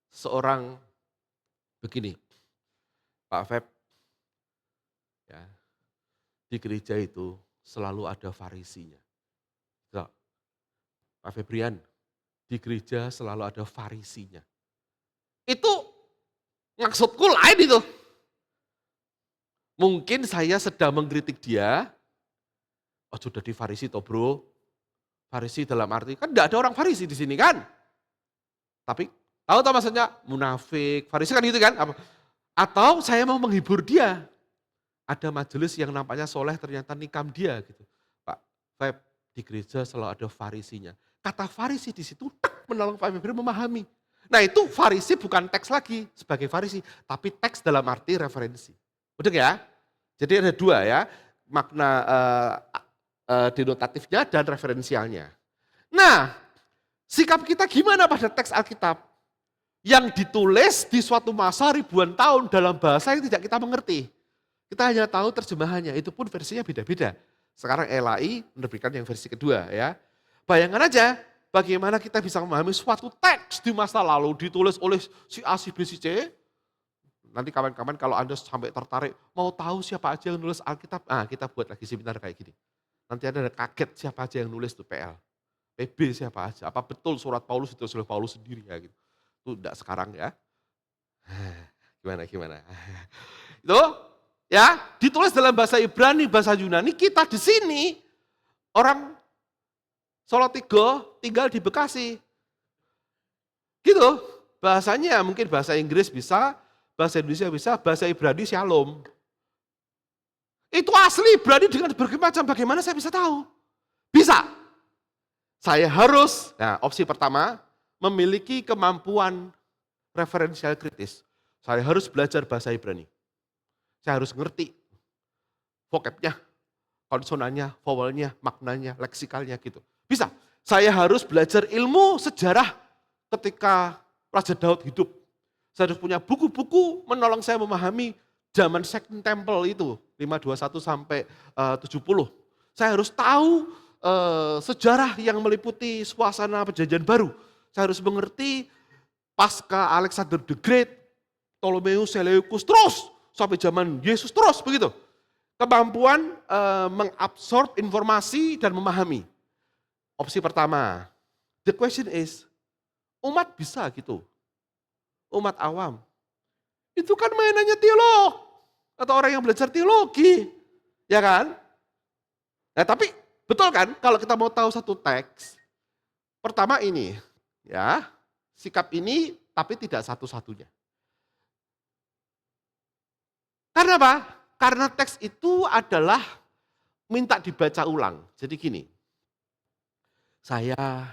seorang begini, Pak Feb, ya, di gereja itu selalu ada farisinya. Pak Febrian, di gereja selalu ada farisinya. Itu maksudku lain itu. Mungkin saya sedang mengkritik dia, oh sudah di farisi toh bro. Farisi dalam arti, kan tidak ada orang farisi di sini kan. Tapi tahu tak maksudnya munafik, farisi kan gitu kan. Atau saya mau menghibur dia. Ada majelis yang nampaknya soleh ternyata nikam dia gitu. Pak Feb, di gereja selalu ada farisinya. Kata farisi di situ menolong Pak Febri memahami. Nah itu farisi bukan teks lagi sebagai farisi, tapi teks dalam arti referensi. Betul ya? Jadi ada dua ya, makna denotatifnya dan referensialnya. Nah, sikap kita gimana pada teks Alkitab? Yang ditulis di suatu masa ribuan tahun dalam bahasa yang tidak kita mengerti. Kita hanya tahu terjemahannya, itu pun versinya beda-beda. Sekarang LAI menerbitkan yang versi kedua ya. Bayangkan aja, bagaimana kita bisa memahami suatu teks di masa lalu ditulis oleh si A, si B, si C. Nanti kawan-kawan kalau Anda sampai tertarik, mau tahu siapa aja yang nulis Alkitab, kita buat lagi seminar kayak gini. Nanti Anda kaget siapa aja yang nulis tuh PL. PB siapa aja, apa betul surat Paulus itu oleh Paulus sendiri ya gitu. Itu enggak sekarang ya. Gimana. Itu ya, ditulis dalam bahasa Ibrani, bahasa Yunani, kita di sini orang Salatiga tinggal di Bekasi. Gitu. Bahasanya mungkin bahasa Inggris bisa, bahasa Indonesia bisa, bahasa Ibrani Shalom. Itu asli Ibrani dengan berbagai macam, bagaimana saya bisa tahu? Bisa. Saya harus, nah opsi pertama, memiliki kemampuan referensial kritis. Saya harus belajar bahasa Ibrani. Saya harus ngerti vocabnya, konsonannya, vowelnya, maknanya, leksikalnya gitu. Bisa. Saya harus belajar ilmu sejarah ketika Raja Daud hidup. Saya harus punya buku-buku menolong saya memahami zaman Second Temple itu, 521 sampai 70. Saya harus tahu sejarah yang meliputi suasana perjanjian baru. Saya harus mengerti pasca Alexander the Great, Ptolemeus, Seleucus, terus sampai zaman Yesus terus begitu. Kemampuan mengabsorb informasi dan memahami. Opsi pertama, the question is, umat bisa gitu? Umat awam. Itu kan mainannya teolog. Atau orang yang belajar teologi. Ya kan? Nah tapi betul kan kalau kita mau tahu satu teks, pertama ini, ya sikap ini tapi tidak satu-satunya. Karena apa? Karena teks itu adalah minta dibaca ulang. Jadi gini, saya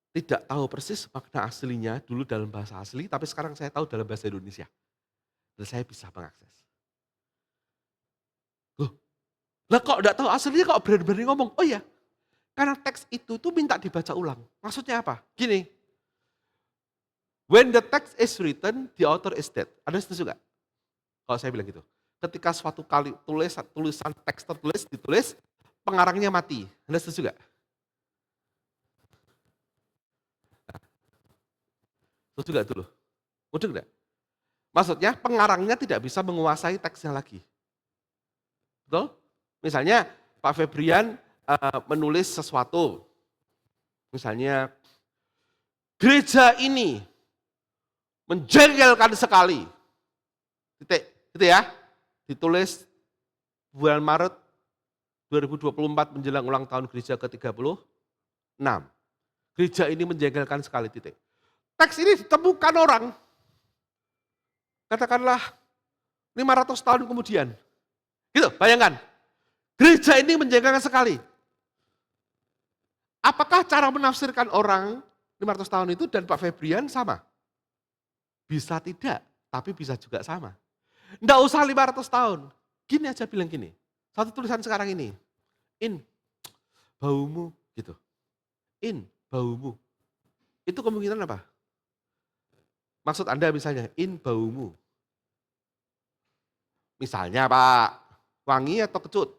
tidak tahu persis makna aslinya dulu dalam bahasa asli, tapi sekarang saya tahu dalam bahasa Indonesia. Dan saya bisa mengakses. Loh, lah kok tidak tahu aslinya kok berani-berani ngomong? Oh iya, karena teks itu tuh minta dibaca ulang. Maksudnya apa? Gini, when the text is written, the author is dead. Ada setuju nggak? Kalau saya bilang gitu. Ketika suatu kali tulisan teks ditulis, pengarangnya mati. Anda setuju nggak? Setuju nggak dulu? Setuju nggak? Maksudnya pengarangnya tidak bisa menguasai teksnya lagi. Betul? Misalnya Pak Febrian menulis sesuatu. Misalnya, gereja ini menjengkelkan sekali. Titik, gitu ya. Ditulis bulan Maret 2024 menjelang ulang tahun gereja ke-36. Gereja ini menjengkelkan sekali, titik. Teks ini ditemukan orang, katakanlah 500 tahun kemudian. Gitu, bayangkan. Gereja ini menjengkelkan sekali. Apakah cara menafsirkan orang 500 tahun itu dan Pak Febrian sama? Bisa tidak, tapi bisa juga sama. Nggak usah 500 tahun. Gini aja bilang gini. Satu tulisan sekarang ini. In, baumu, gitu. In, baumu. Itu kemungkinan apa? Maksud Anda misalnya, in, baumu. Misalnya Pak, wangi atau kecut?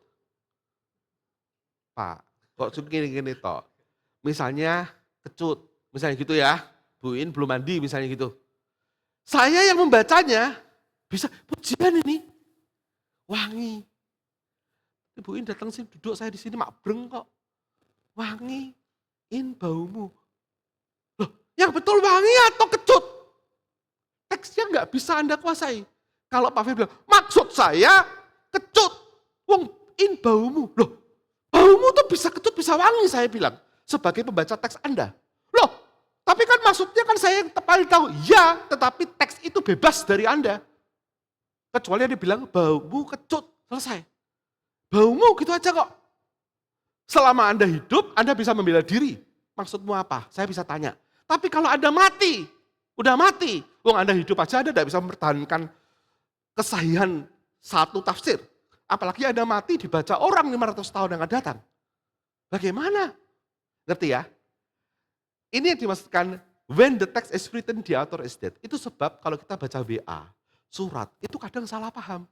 Pak, kok gini-gini toh. Misalnya kecut, misalnya gitu ya. Bu In belum mandi misalnya gitu. Saya yang membacanya, bisa pujian ini. Wangi. Bu In datang sini, duduk saya di sini mabreng kok. Wangi, in baumu. Loh, yang betul wangi atau kecut? Teksnya nggak bisa Anda kuasai. Kalau Pak Feb bilang, maksud saya kecut. Wong in baumu. Loh, baumu tuh bisa kecut, bisa wangi saya bilang. Sebagai pembaca teks Anda. Loh, tapi kan maksudnya kan saya yang paling tahu. Ya, tetapi teks itu bebas dari Anda. Kecuali dia bilang, baumu kecut. Selesai. Baumu gitu aja kok. Selama Anda hidup, Anda bisa membela diri. Maksudmu apa? Saya bisa tanya. Tapi kalau Anda mati, udah mati. Wong Anda hidup aja, Anda tidak bisa mempertahankan kesahihan satu tafsir. Apalagi Anda mati dibaca orang 500 tahun yang akan datang. Bagaimana? Ngerti ya? Ini yang dimaksudkan when the text is written, the author is dead. Itu sebab kalau kita baca WA, surat, itu kadang salah paham.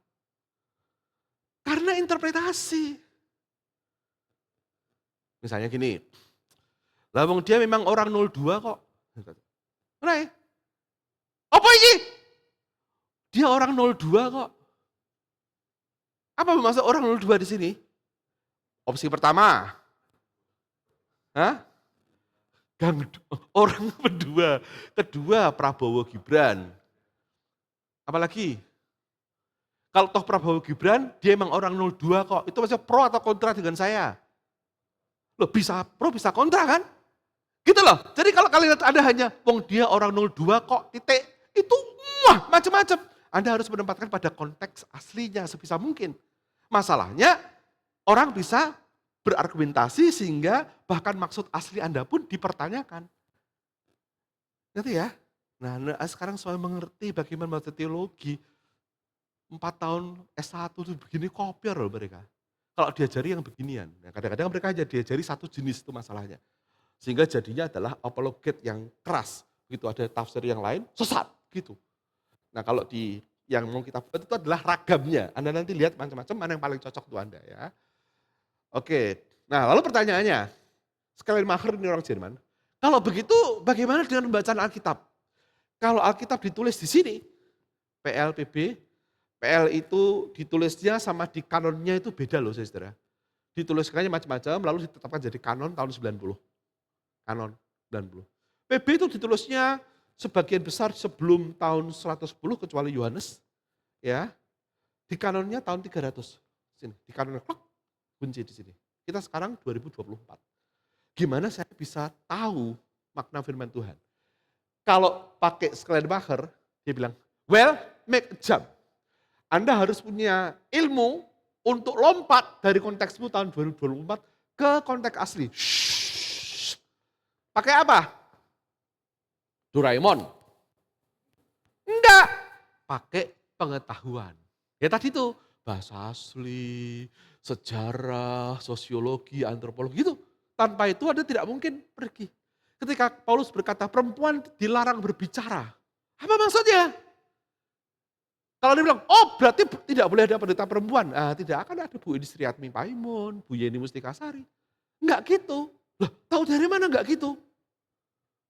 Karena interpretasi. Misalnya gini, lah wong dia memang orang 02 kok. Nah, apa ini? Dia orang 02 kok. Apa maksud orang 02 di sini? Opsi pertama. Hah? Orang kedua. Kedua Prabowo Gibran. Apalagi? Kalau toh Prabowo Gibran, dia emang orang 02 kok. Itu maksudnya pro atau kontra dengan saya? Loh bisa pro, bisa kontra kan? Gitu loh. Jadi kalau kalian ada hanya, wong dia orang 02 kok, titik. Itu macam-macam. Anda harus menempatkan pada konteks aslinya sebisa mungkin. Masalahnya, orang bisa berargumentasi sehingga bahkan maksud asli Anda pun dipertanyakan. Ngerti ya? Nah sekarang saya mengerti bagaimana baca teologi. 4 tahun S1 itu begini kopiar loh mereka. Kalau diajari yang beginian. Nah, kadang-kadang mereka hanya diajari satu jenis itu masalahnya. Sehingga jadinya adalah apologet yang keras. Gitu ada tafsir yang lain, sesat gitu. Nah kalau di yang mau kita buat itu adalah ragamnya. Anda nanti lihat macam-macam mana yang paling cocok untuk Anda ya. Oke, nah lalu pertanyaannya, sekalian Maher ini orang Jerman, kalau begitu bagaimana dengan pembacaan Alkitab? Kalau Alkitab ditulis di sini, PL itu ditulisnya sama di kanonnya itu beda loh saudara. Dituliskannya macam-macam lalu ditetapkan jadi kanon tahun 90. Kanon 90. PB itu ditulisnya sebagian besar sebelum tahun 110 kecuali Yohanes. Ya. Di kanonnya tahun 300. Sini, di kanonnya klok, kunci di sini. Kita sekarang 2024. Gimana saya bisa tahu makna firman Tuhan. Kalau pakai Schleiermacher, dia bilang, well, make a jump. Anda harus punya ilmu untuk lompat dari konteksmu tahun 2024 ke konteks asli. Shhh. Pakai apa? Doraemon. Enggak. Pakai pengetahuan. Ya tadi itu, bahasa asli, sejarah, sosiologi, antropologi itu. Tanpa itu Anda tidak mungkin pergi. Ketika Paulus berkata perempuan dilarang berbicara. Apa maksudnya? Kalau dia bilang, oh berarti tidak boleh ada pendeta perempuan. Tidak akan ada Bu Indriatmi Paimun, Bu Yeni Mustikasari. Enggak gitu. Lah, tahu dari mana enggak gitu?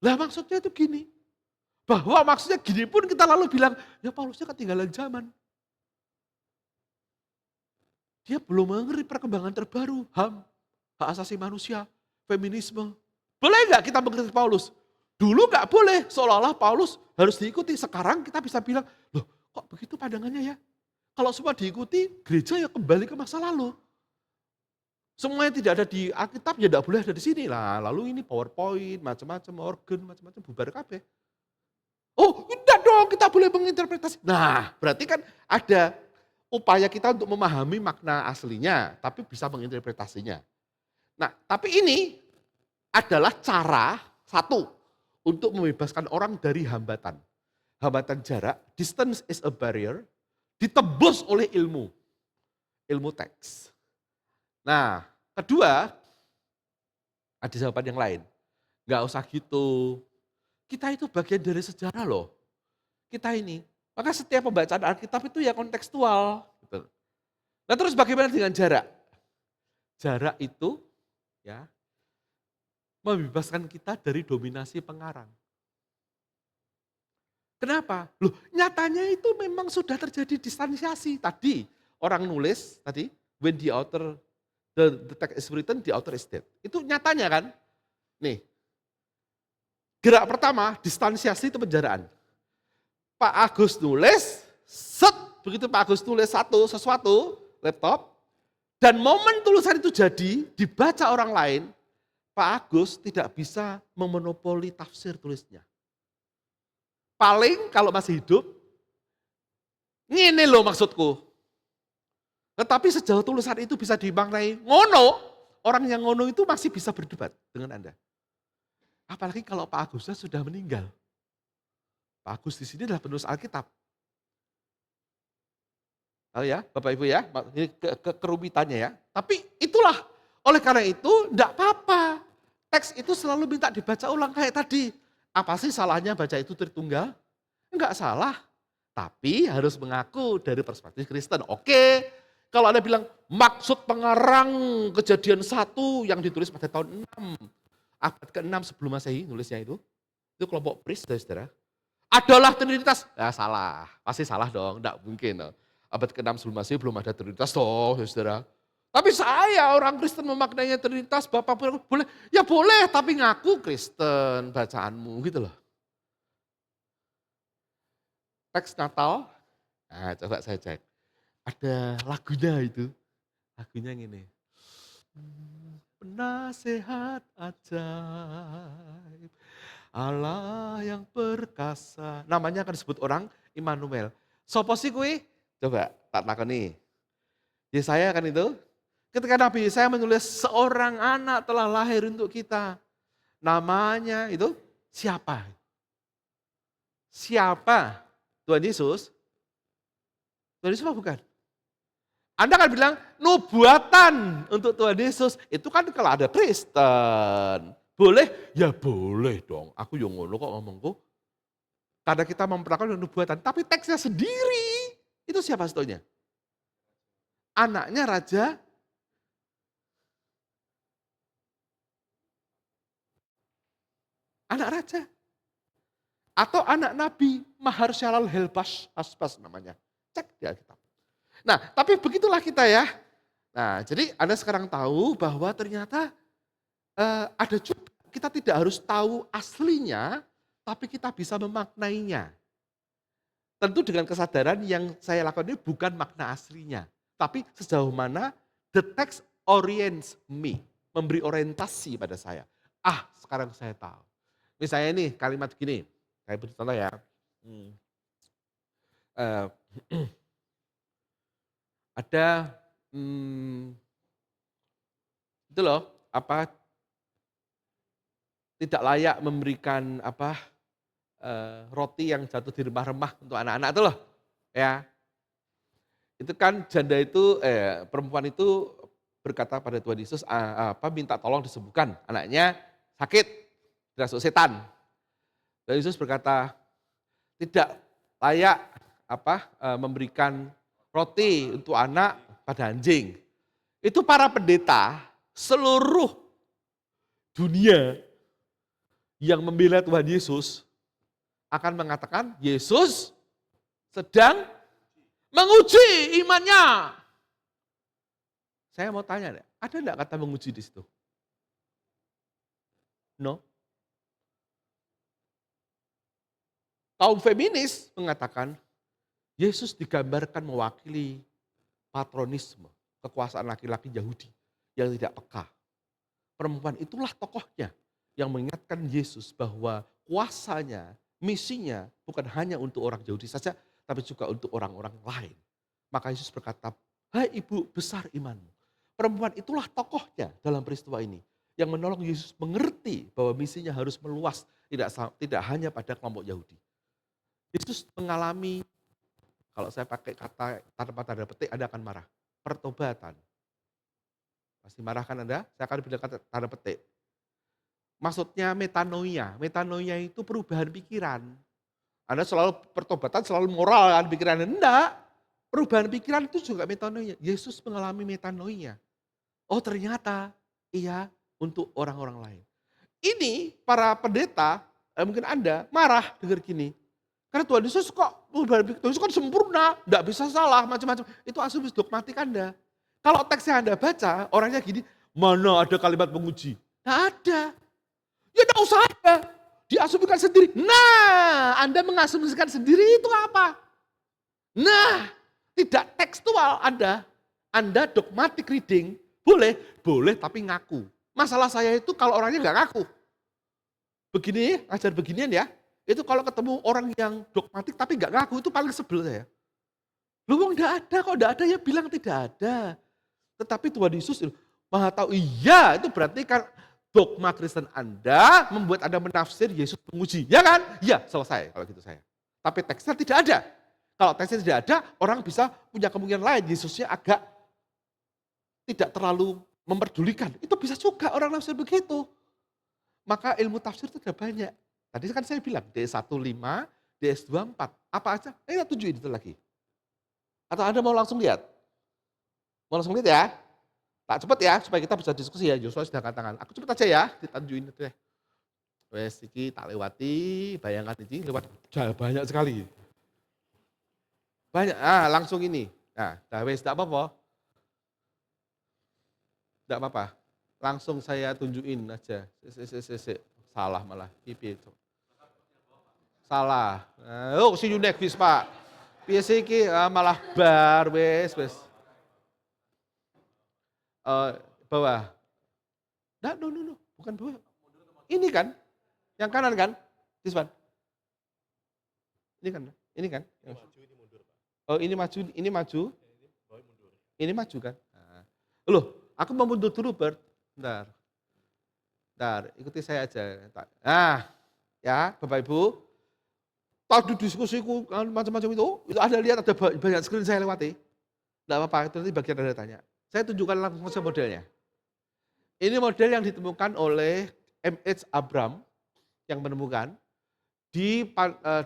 Lah maksudnya itu gini. Bahwa maksudnya gini pun kita lalu bilang, ya Paulusnya ketinggalan zaman. Dia belum mengerti perkembangan terbaru, HAM, hak asasi manusia, feminisme. Boleh nggak kita mengerti Paulus? Dulu nggak boleh, seolah-olah Paulus harus diikuti. Sekarang kita bisa bilang, loh kok begitu pandangannya ya? Kalau semua diikuti, gereja ya kembali ke masa lalu. Semua yang tidak ada di Alkitab ya tidak boleh ada di sini lah. Lalu ini PowerPoint, macam-macam, organ, macam-macam, bubar kabeh. Oh tidak dong, kita boleh menginterpretasi. Nah berarti kan ada upaya kita untuk memahami makna aslinya, tapi bisa menginterpretasinya. Nah tapi ini adalah cara satu untuk membebaskan orang dari hambatan. Hambatan jarak, distance is a barrier, ditebus oleh ilmu teks. Nah, kedua, ada jawaban yang lain. Enggak usah gitu. Kita itu bagian dari sejarah loh. Kita ini. Maka setiap pembacaan Alkitab itu ya kontekstual. Gitu. Nah terus bagaimana dengan jarak? Jarak itu ya membebaskan kita dari dominasi pengarang. Kenapa? Loh, nyatanya itu memang sudah terjadi distansiasi. Tadi orang nulis tadi, when the author the text is written, the author is dead. Itu nyatanya kan? Nih. Gerak pertama, distansiasi itu penjaraan. Pak Agus nulis, set, begitu Pak Agus nulis sesuatu, laptop, dan momen tulisan itu jadi, dibaca orang lain, Pak Agus tidak bisa memonopoli tafsir tulisnya. Paling kalau masih hidup, ini loh maksudku. Tetapi sejauh tulisan itu bisa dimaknai ngono, orang yang ngono itu masih bisa berdebat dengan Anda. Apalagi kalau Pak Agusnya sudah meninggal. Pak Agus di sini adalah penulis Alkitab. Tahu ya, Bapak Ibu ya, ini kerumitannya ya. Tapi itulah, oleh karena itu enggak apa-apa. Teks itu selalu minta dibaca ulang kayak tadi. Apa sih salahnya baca itu Tritunggal? Enggak salah. Tapi harus mengaku dari perspektif Kristen. Oke, kalau Anda bilang maksud pengarang Kejadian 1 yang ditulis pada tahun 6, abad ke-6 sebelum Masehi nulisnya itu kelompok Pris, saudara. Adalah Trinitas. Ya salah, pasti salah dong, enggak mungkin. Abad ke-6 sebelum Masehi belum ada Trinitas toh, saudara. Tapi saya orang Kristen memaknainya Trinitas, Bapak boleh, ya boleh tapi ngaku Kristen bacaanmu gitu loh. Teks Natal, nah coba saya cek, ada lagunya itu, lagunya gini. Penasehat ajaib, Allah yang perkasa. Namanya akan disebut orang Immanuel. Sopo sih kuwi? Coba tak takoni. Yesaya kan itu. Ketika Nabi Yesaya menulis seorang anak telah lahir untuk kita. Namanya itu siapa? Siapa? Tuhan Yesus? Tuhan Yesus apa bukan? Anda kan bilang nubuatan untuk Tuhan Yesus. Itu kan kalau ada Kristen. Boleh? Ya boleh dong. Aku yang ngono kok ngomongku. Karena kita memperlakukan nubuatan. Tapi teksnya sendiri. Itu siapa sebetulnya? Anaknya Raja. Anak Raja. Atau anak Nabi. Maharshalal Helbas Asbas namanya. Cek di Alkitab. Nah, tapi begitulah kita ya. Nah, jadi Anda sekarang tahu bahwa ternyata ada juga, kita tidak harus tahu aslinya, tapi kita bisa memaknainya. Tentu dengan kesadaran yang saya lakukan ini bukan makna aslinya, tapi sejauh mana the text orients me, memberi orientasi pada saya. Sekarang saya tahu. Misalnya ini kalimat gini, saya beri contoh ya. Eh, ada itu loh, tidak layak memberikan roti yang jatuh di remah-remah untuk anak-anak itu loh, ya. Itu kan perempuan itu berkata pada Tuhan Yesus, minta tolong disembuhkan, anaknya sakit, dirasuk setan. Dan Yesus berkata, tidak layak memberikan roti untuk anak pada anjing. Itu para pendeta seluruh dunia yang membela Tuhan Yesus akan mengatakan Yesus sedang menguji imannya. Saya mau tanya, ada enggak kata menguji di situ? No. Kaum feminis mengatakan Yesus digambarkan mewakili patronisme, kekuasaan laki-laki Yahudi yang tidak peka. Perempuan itulah tokohnya yang mengingatkan Yesus bahwa kuasanya, misinya bukan hanya untuk orang Yahudi saja, tapi juga untuk orang-orang lain. Maka Yesus berkata, hai ibu besar imanmu. Perempuan itulah tokohnya dalam peristiwa ini. Yang menolong Yesus mengerti bahwa misinya harus meluas, tidak hanya pada kelompok Yahudi. Yesus mengalami, kalau saya pakai kata tanpa tanda petik, Anda akan marah. Pertobatan. Pasti marah kan Anda? Saya akan bilang kata tanda petik. Maksudnya metanoia. Metanoia itu perubahan pikiran. Anda selalu pertobatan, selalu moral kan pikiran. Enggak. Perubahan pikiran itu juga metanoia. Yesus mengalami metanoia. Oh ternyata iya untuk orang-orang lain. Ini para pendeta, mungkin Anda marah dengar gini. Karena Tuhan Yesus kok perubahan pikiran, Tuhan Yesus kan sempurna, enggak bisa salah, macam-macam. Itu asumsi dogmatik Anda. Kalau teksnya Anda baca, orangnya gini, mana ada kalimat menguji? Enggak ada. Ya enggak usah ada. Diasumsikan sendiri. Nah, Anda mengasumsikan sendiri itu apa? Nah, tidak tekstual Anda dogmatic reading, boleh tapi ngaku. Masalah saya itu kalau orangnya nggak ngaku. Begini, ajar beginian ya, itu kalau ketemu orang yang dogmatik tapi nggak ngaku itu paling sebel saya. Lu wong nggak ada, kok nggak ada ya bilang tidak ada. Tetapi Tuhan Yesus Maha tahu, iya itu berarti kan dogma Kristen Anda membuat Anda menafsir Yesus menguji. Ya kan? Ya selesai kalau gitu saya. Tapi teksnya tidak ada. Kalau teksnya tidak ada, orang bisa punya kemungkinan lain. Yesusnya agak tidak terlalu memperdulikan. Itu bisa juga orang nafsir begitu. Maka ilmu tafsir itu ada banyak. Tadi kan saya bilang, DS15, DS24. Apa aja? Kita tunjukin itu lagi. Atau Anda mau langsung lihat? Mau langsung lihat ya? Tak cepet ya, supaya kita bisa diskusi ya. Joshua sudah angkat tangan. Aku cepet aja ya, ditunjukin itu ya. Wes, iki tak lewati, bayangan ini lewat banyak sekali. Banyak, langsung ini. Nah, wes, tidak apa-apa. Tidak apa-apa. Langsung saya tunjukin aja. Salah malah. Itu. Salah. See you next week, Pak. Biasa iki malah bar, wes. Bawah. Nah, no. Bukan bawah. Ini kan. Yang kanan kan? This one. Ini kan. Oh, ini maju. Ini maju kan? Nah. Loh, aku mau mundur dulu, Bert. Bentar, ikuti saya aja. Nah, ya Bapak Ibu. Tadi diskusiku macam-macam itu ada lihat ada banyak screen saya lewati. Tidak apa-apa, itu nanti bagian Anda tanya. Saya tunjukkan langsung saja modelnya. Ini model yang ditemukan oleh M.H. Abram yang menemukan,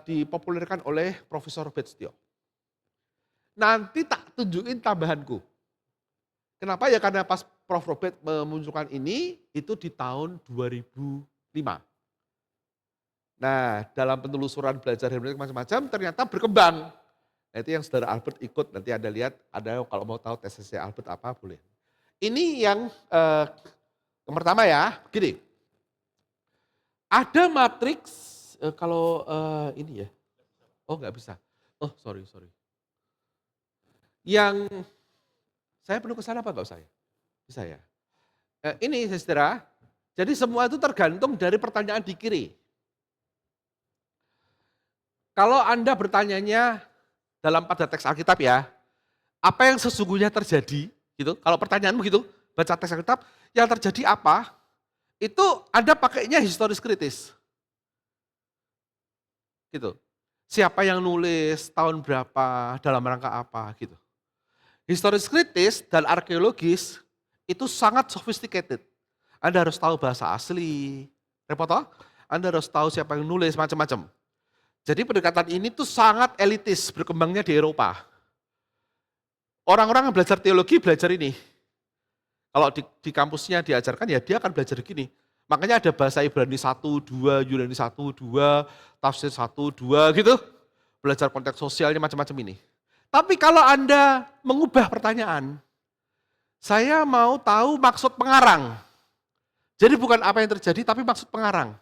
dipopulerkan oleh Profesor Robert Stio. Nanti tak tunjukin tambahanku. Kenapa ya? Karena pas Prof. Robert memunculkan ini, itu di tahun 2005. Nah, dalam penelusuran belajar hermeneutik macam-macam, ternyata berkembang. Nah, itu yang saudara Albert ikut, nanti Anda lihat, ada kalau mau tahu tesisnya Albert apa, boleh. Ini yang pertama ya, gini. Ada matriks, kalau ini ya, oh nggak bisa. Oh sorry. Yang saya perlu kesana apa nggak usah ya? Bisa ya. Ini saudara, jadi semua itu tergantung dari pertanyaan di kiri. Kalau Anda bertanyanya pada teks Alkitab ya, apa yang sesungguhnya terjadi, gitu. Kalau pertanyaanmu gitu, baca teks Alkitab, yang terjadi apa? Itu Anda pakainya historis kritis. Gitu. Siapa yang nulis, tahun berapa, dalam rangka apa, gitu. Historis kritis dan arkeologis itu sangat sophisticated. Anda harus tahu bahasa asli, repot toh? Anda harus tahu siapa yang nulis, macam-macam. Jadi pendekatan ini tuh sangat elitis, berkembangnya di Eropa. Orang-orang yang belajar teologi belajar ini. Kalau di kampusnya diajarkan ya dia akan belajar gini. Makanya ada bahasa Ibrani 1, 2, Yunani 1, 2, tafsir 1, 2 gitu. Belajar konteks sosialnya macam-macam ini. Tapi kalau Anda mengubah pertanyaan, saya mau tahu maksud pengarang. Jadi bukan apa yang terjadi tapi maksud pengarang.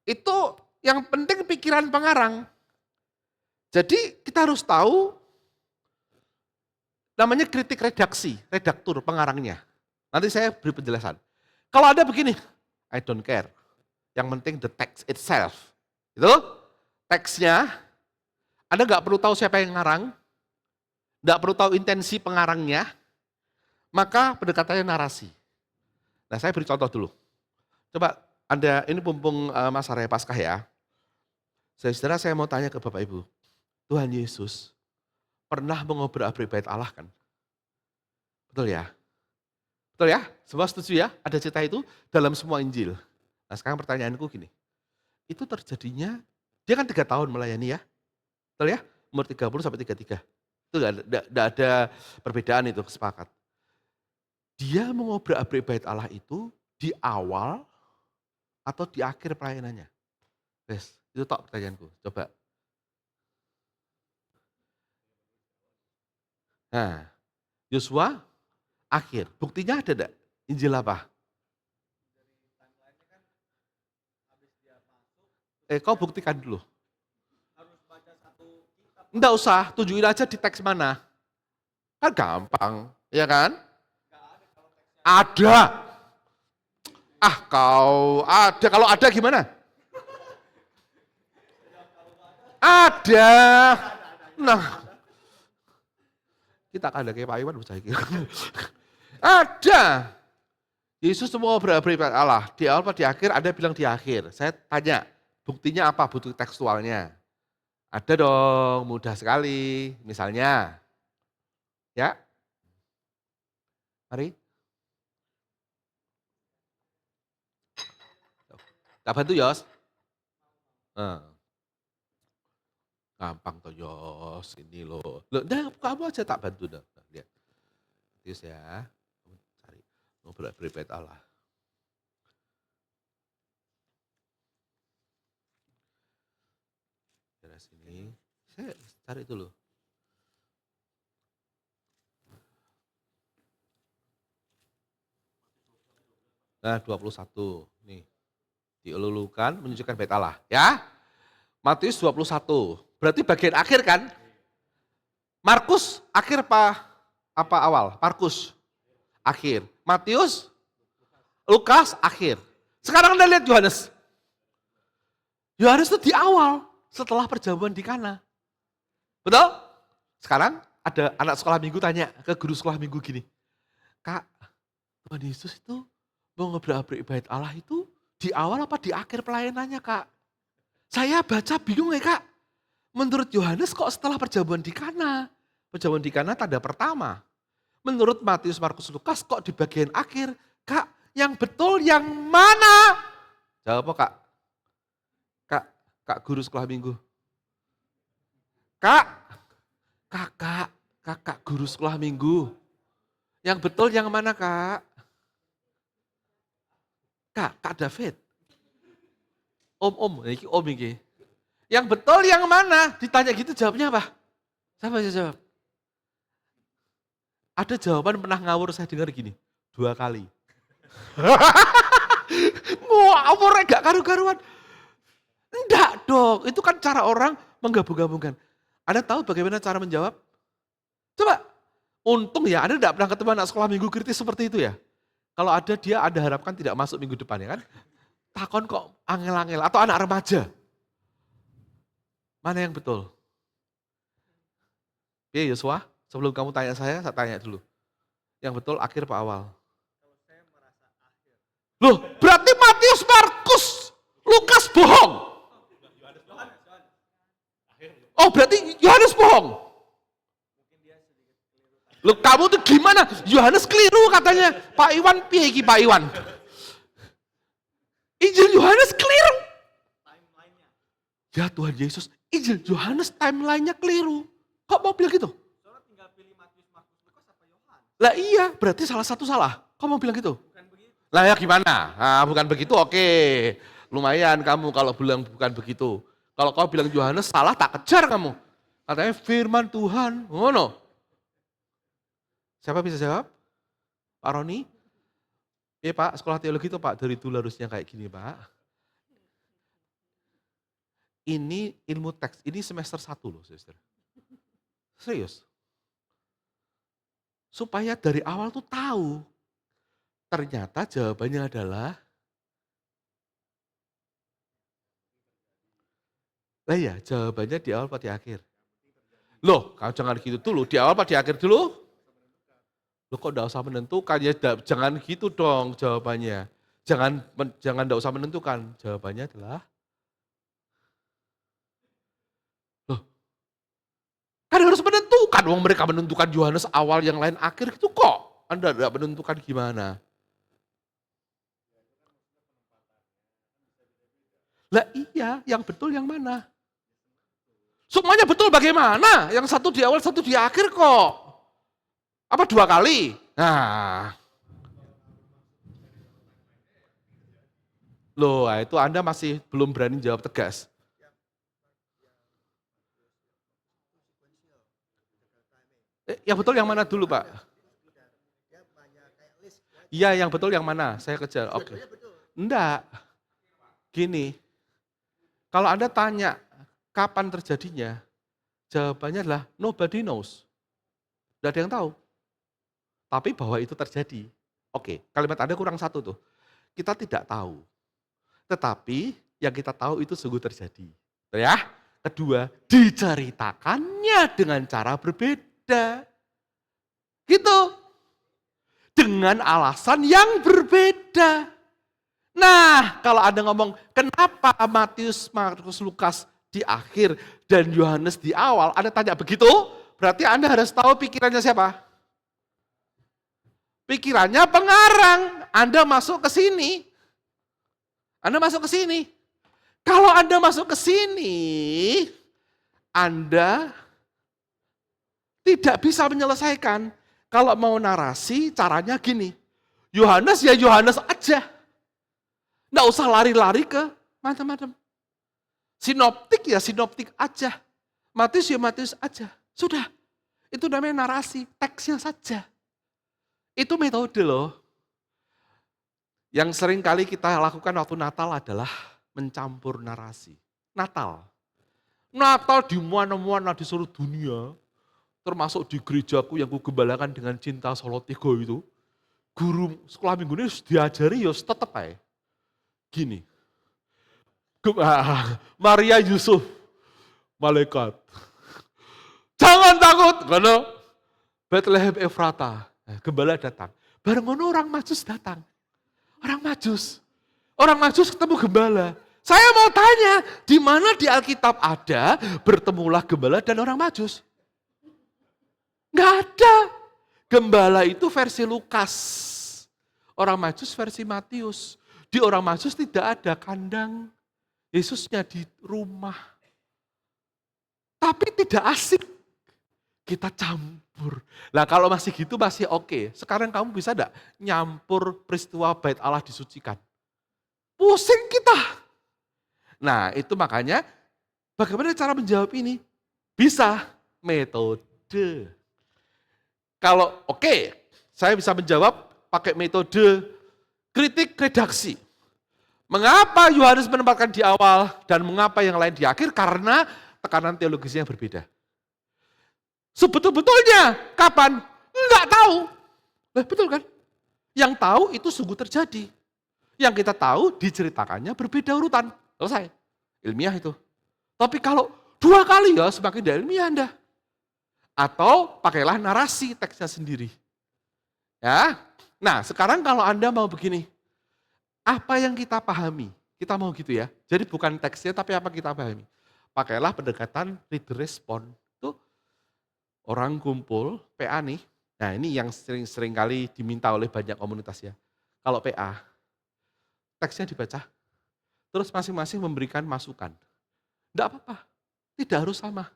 Itu yang penting pikiran pengarang. Jadi kita harus tahu namanya kritik redaksi, redaktur pengarangnya. Nanti saya beri penjelasan. Kalau ada begini, I don't care. Yang penting the text itself. Itu teksnya, Anda nggak perlu tahu siapa yang ngarang, nggak perlu tahu intensi pengarangnya, maka pendekatannya narasi. Nah saya beri contoh dulu. Coba Anda, ini mumpung masa raya Paskah ya. Saudara saya mau tanya ke Bapak Ibu, Tuhan Yesus pernah mengobrak-abrik bait Allah kan? Betul ya? Betul ya? Semua setuju ya? Ada cerita itu dalam semua Injil. Nah sekarang pertanyaanku gini, itu terjadinya, dia kan 3 tahun melayani ya? Betul ya? Umur 30 sampai 33. Itu enggak ada perbedaan itu, sepakat. Dia mengobrak-abrik bait Allah itu di awal atau di akhir pelayanannya? Wes, itu tok pertanyaanku. Coba. Nah, Yosua akhir. Buktinya ada enggak? Injil apa? Kau buktikan dulu. Enggak usah, tunjukin aja di teks mana. Kan gampang, ya kan? Ada. Kau ada. Kalau ada gimana? Ada. Nah, kita akan ada kayak Pak Iwan percaya gitu. Ada. Yesus semua berabrik Allah. Di awal apa di akhir, ada bilang di akhir. Saya tanya, buktinya apa? Bukti tekstualnya. Ada dong, mudah sekali. Misalnya, ya. Mari. Tak bantu Yos? Gampang toh Yos, ini loh. Nah, kamu aja tak bantu dah. Lihat. Yos ya. Cari. Ngobrol bait Allah. Daerah sini. Saya cari dulu. Nah, 21. Nih. Dielulukan menunjukkan bait Allah, ya. Matius 21. Berarti bagian akhir kan? Markus akhir apa awal? Markus akhir. Matius, Lukas akhir. Sekarang Anda lihat Yohanes. Yohanes itu di awal setelah perjamuan di Kana. Betul? Sekarang ada anak sekolah minggu tanya ke guru sekolah minggu gini. Kak, Tuhan Yesus itu mau ngobrak-abrik bait Allah itu di awal apa di akhir pelayanannya Kak? Saya baca bingung ya Kak. Menurut Yohanes kok setelah perjamuan di Kana? Perjamuan di Kana tanda pertama. Menurut Matius, Markus, Lukas kok di bagian akhir? Kak, yang betul yang mana? Jawab apa Kak? Kak guru sekolah minggu. Kakak guru sekolah minggu. Yang betul yang mana Kak? Kak David. Om ini. Yang betul yang mana? Ditanya gitu jawabnya apa? Siapa yang jawab? Ada jawaban pernah ngawur saya dengar gini, 2 kali. Ngawurnya gak karu-karuan. Enggak dong, itu kan cara orang menggabung-gabungkan. Anda tahu bagaimana cara menjawab? Coba, untung ya Anda tidak pernah ketemu anak sekolah minggu kritis seperti itu ya. Kalau ada dia Anda harapkan tidak masuk minggu depan ya kan. Takon kok angel-angel atau anak remaja. Mana yang betul? Iya Yosua, sebelum kamu tanya saya tanya dulu. Yang betul akhir apa awal? Loh, berarti Matius, Markus, Lukas bohong. Oh, berarti Yohanes bohong. Loh, kamu tuh gimana? Yohanes keliru katanya. Pak Iwan, piye iki Pak Iwan? Injil Yohanes keliru. Ya Tuhan Yesus, Injil Yohanes timeline-nya keliru. Kok mau bilang gitu? Lah iya, berarti salah satu salah. Kok mau bilang gitu? Lah ya gimana? Nah, bukan begitu, oke. Lumayan kamu kalau bilang bukan begitu. Kalau kau bilang Yohanes salah, tak kejar kamu. Katanya firman Tuhan. Oh no. Siapa bisa jawab? Pak Roni? Iya Pak, sekolah teologi itu Pak, dari dulu harusnya kayak gini Pak. Ini ilmu teks, ini semester 1 loh sister. Serius. Supaya dari awal tuh tahu. Ternyata jawabannya adalah, lah ya jawabannya di awal apa di akhir? Loh, kau jangan gitu dulu, di awal apa di akhir dulu? Loh kok enggak usah menentukan, ya jangan gitu dong jawabannya. Jangan enggak usah menentukan, jawabannya adalah, loh, kan harus menentukan, wong mereka menentukan Yohanes awal yang lain akhir gitu kok. Anda enggak menentukan gimana? Lah iya, yang betul yang mana? Semuanya betul bagaimana? Yang satu di awal, satu di akhir kok. Apa 2 kali? Nah. Loh, itu Anda masih belum berani jawab tegas. Yang betul yang mana dulu Pak? Iya, yang betul yang mana? Saya kejar. Oke. Enggak. Gini. Kalau Anda tanya kapan terjadinya, jawabannya adalah nobody knows. Tidak ada yang tahu. Tapi bahwa itu terjadi. Oke, kalimat Anda kurang satu tuh. Kita tidak tahu. Tetapi yang kita tahu itu sungguh terjadi. Ya. Kedua, diceritakannya dengan cara berbeda. Gitu. Dengan alasan yang berbeda. Nah, kalau Anda ngomong, kenapa Matius, Markus, Lukas di akhir dan Yohanes di awal, Anda tanya begitu, berarti Anda harus tahu pikirannya siapa? Pikirannya pengarang. Anda masuk ke sini. Anda masuk ke sini. Kalau Anda masuk ke sini, Anda tidak bisa menyelesaikan. Kalau mau narasi, caranya gini. Yohanes ya Yohanes aja. Nggak usah lari-lari ke macam-macam. Sinoptik ya sinoptik aja. Matius ya Matius aja. Sudah. Itu namanya narasi, teksnya saja. Itu metode loh. Yang sering kali kita lakukan waktu Natal adalah mencampur narasi. Natal di mana-mana di seluruh dunia, termasuk di gerejaku yang kugembalakan dengan cinta Salatiga itu, guru sekolah minggu ini diajari ya tetap aja. Gini, Maria Yusuf, malaikat, jangan takut, karena Bethlehem Efrata, gembala datang. Bareng ngono orang Majus datang. Orang Majus ketemu gembala. Saya mau tanya, di mana di Alkitab ada bertemulah gembala dan orang Majus? Enggak ada. Gembala itu versi Lukas. Orang Majus versi Matius. Di orang Majus tidak ada kandang. Yesusnya di rumah. Tapi tidak asik. Kita campur. Nah kalau masih gitu masih oke. Sekarang kamu bisa enggak nyampur peristiwa bait Allah disucikan? Pusing kita. Nah itu makanya bagaimana cara menjawab ini? Bisa metode. Kalau oke, saya bisa menjawab pakai metode kritik redaksi. Mengapa Yohanes menempatkan di awal dan mengapa yang lain di akhir? Karena tekanan teologisnya berbeda. Sebetul-betulnya kapan? Enggak tahu. Betul kan? Yang tahu itu sungguh terjadi. Yang kita tahu diceritakannya berbeda urutan. Selesai. Ilmiah itu. Tapi kalau 2 kali ya semakin tidak ilmiah Anda. Atau pakailah narasi teksnya sendiri. Ya. Nah, sekarang kalau Anda mau begini, apa yang kita pahami? Kita mau gitu ya. Jadi bukan teksnya tapi apa kita pahami. Pakailah pendekatan read respond. Itu orang kumpul, PA nih. Nah, ini yang sering kali diminta oleh banyak komunitas ya. Kalau PA, teksnya dibaca, terus masing-masing memberikan masukan. Tidak apa-apa, tidak harus sama.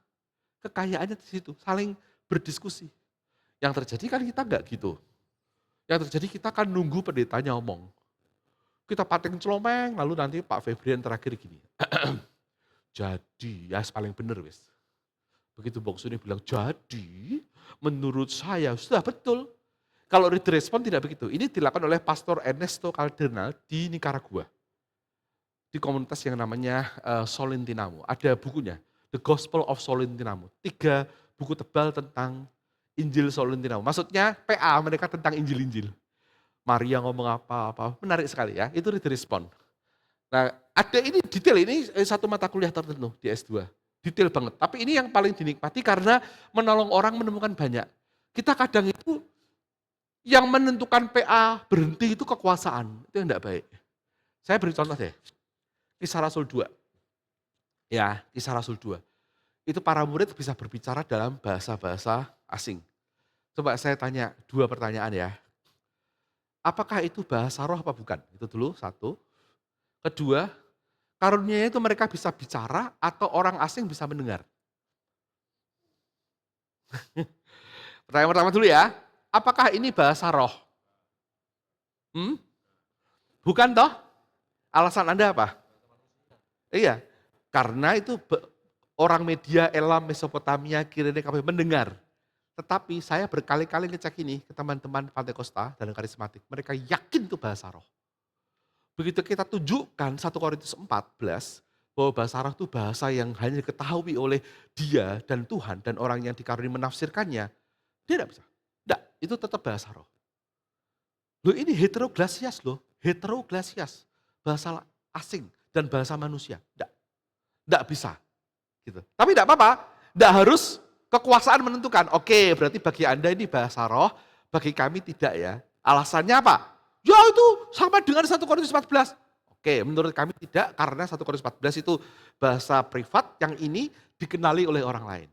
Kekayaannya di situ, saling berdiskusi. Yang terjadi kan kita enggak gitu. Yang terjadi kita kan nunggu pendetanya ngomong. Kita pating celomeng, lalu nanti Pak Febrian terakhir gini. Jadi, ya paling bener wis. Begitu Bung Suni bilang, jadi menurut saya, sudah betul. Kalau read respond tidak begitu. Ini dilakukan oleh Pastor Ernesto Cardenal di Nicaragua. Di komunitas yang namanya Solentinamo. Ada bukunya, The Gospel of Solentinamo. 3 buku tebal tentang Injil Solentinamo. Maksudnya PA mereka tentang Injil-Injil. Maria ngomong apa-apa, menarik sekali ya. Itu read respond. Nah, ada ini detail, ini satu mata kuliah tertentu di S2. Detail banget. Tapi ini yang paling dinikmati karena menolong orang menemukan banyak. Kita kadang itu yang menentukan PA berhenti itu kekuasaan. Itu yang tidak baik. Saya beri contoh deh. Kisah Rasul 2. Ya, Kisah Rasul 2. Itu para murid bisa berbicara dalam bahasa-bahasa asing. Coba saya tanya 2 pertanyaan ya. Apakah itu bahasa roh apa bukan? Itu dulu satu. Kedua, karunia itu mereka bisa bicara atau orang asing bisa mendengar. Pertanyaan pertama dulu ya. Apakah ini bahasa roh? Bukan toh? Alasan Anda apa? Iya, karena itu orang media Elam, Mesopotamia, Kirene, KP mendengar. Tetapi saya berkali-kali ngecek ini ke teman-teman Pantekosta dan karismatik. Mereka yakin itu bahasa roh. Begitu kita tunjukkan 1 Korintus 14, bahwa bahasa roh itu bahasa yang hanya diketahui oleh dia dan Tuhan dan orang yang dikaruniai menafsirkannya, dia tidak bisa. Tidak, itu tetap bahasa roh. Loh ini heteroglasias loh, heteroglasias. Bahasa asing dan bahasa manusia. Tidak bisa. Gitu. Tapi tidak apa-apa, tidak harus kekuasaan menentukan. Oke, berarti bagi Anda ini bahasa roh, bagi kami tidak ya. Alasannya apa? Ya itu sama dengan 1 Korintus 14. Oke, menurut kami tidak karena 1 Korintus 14 itu bahasa privat yang ini dikenali oleh orang lain.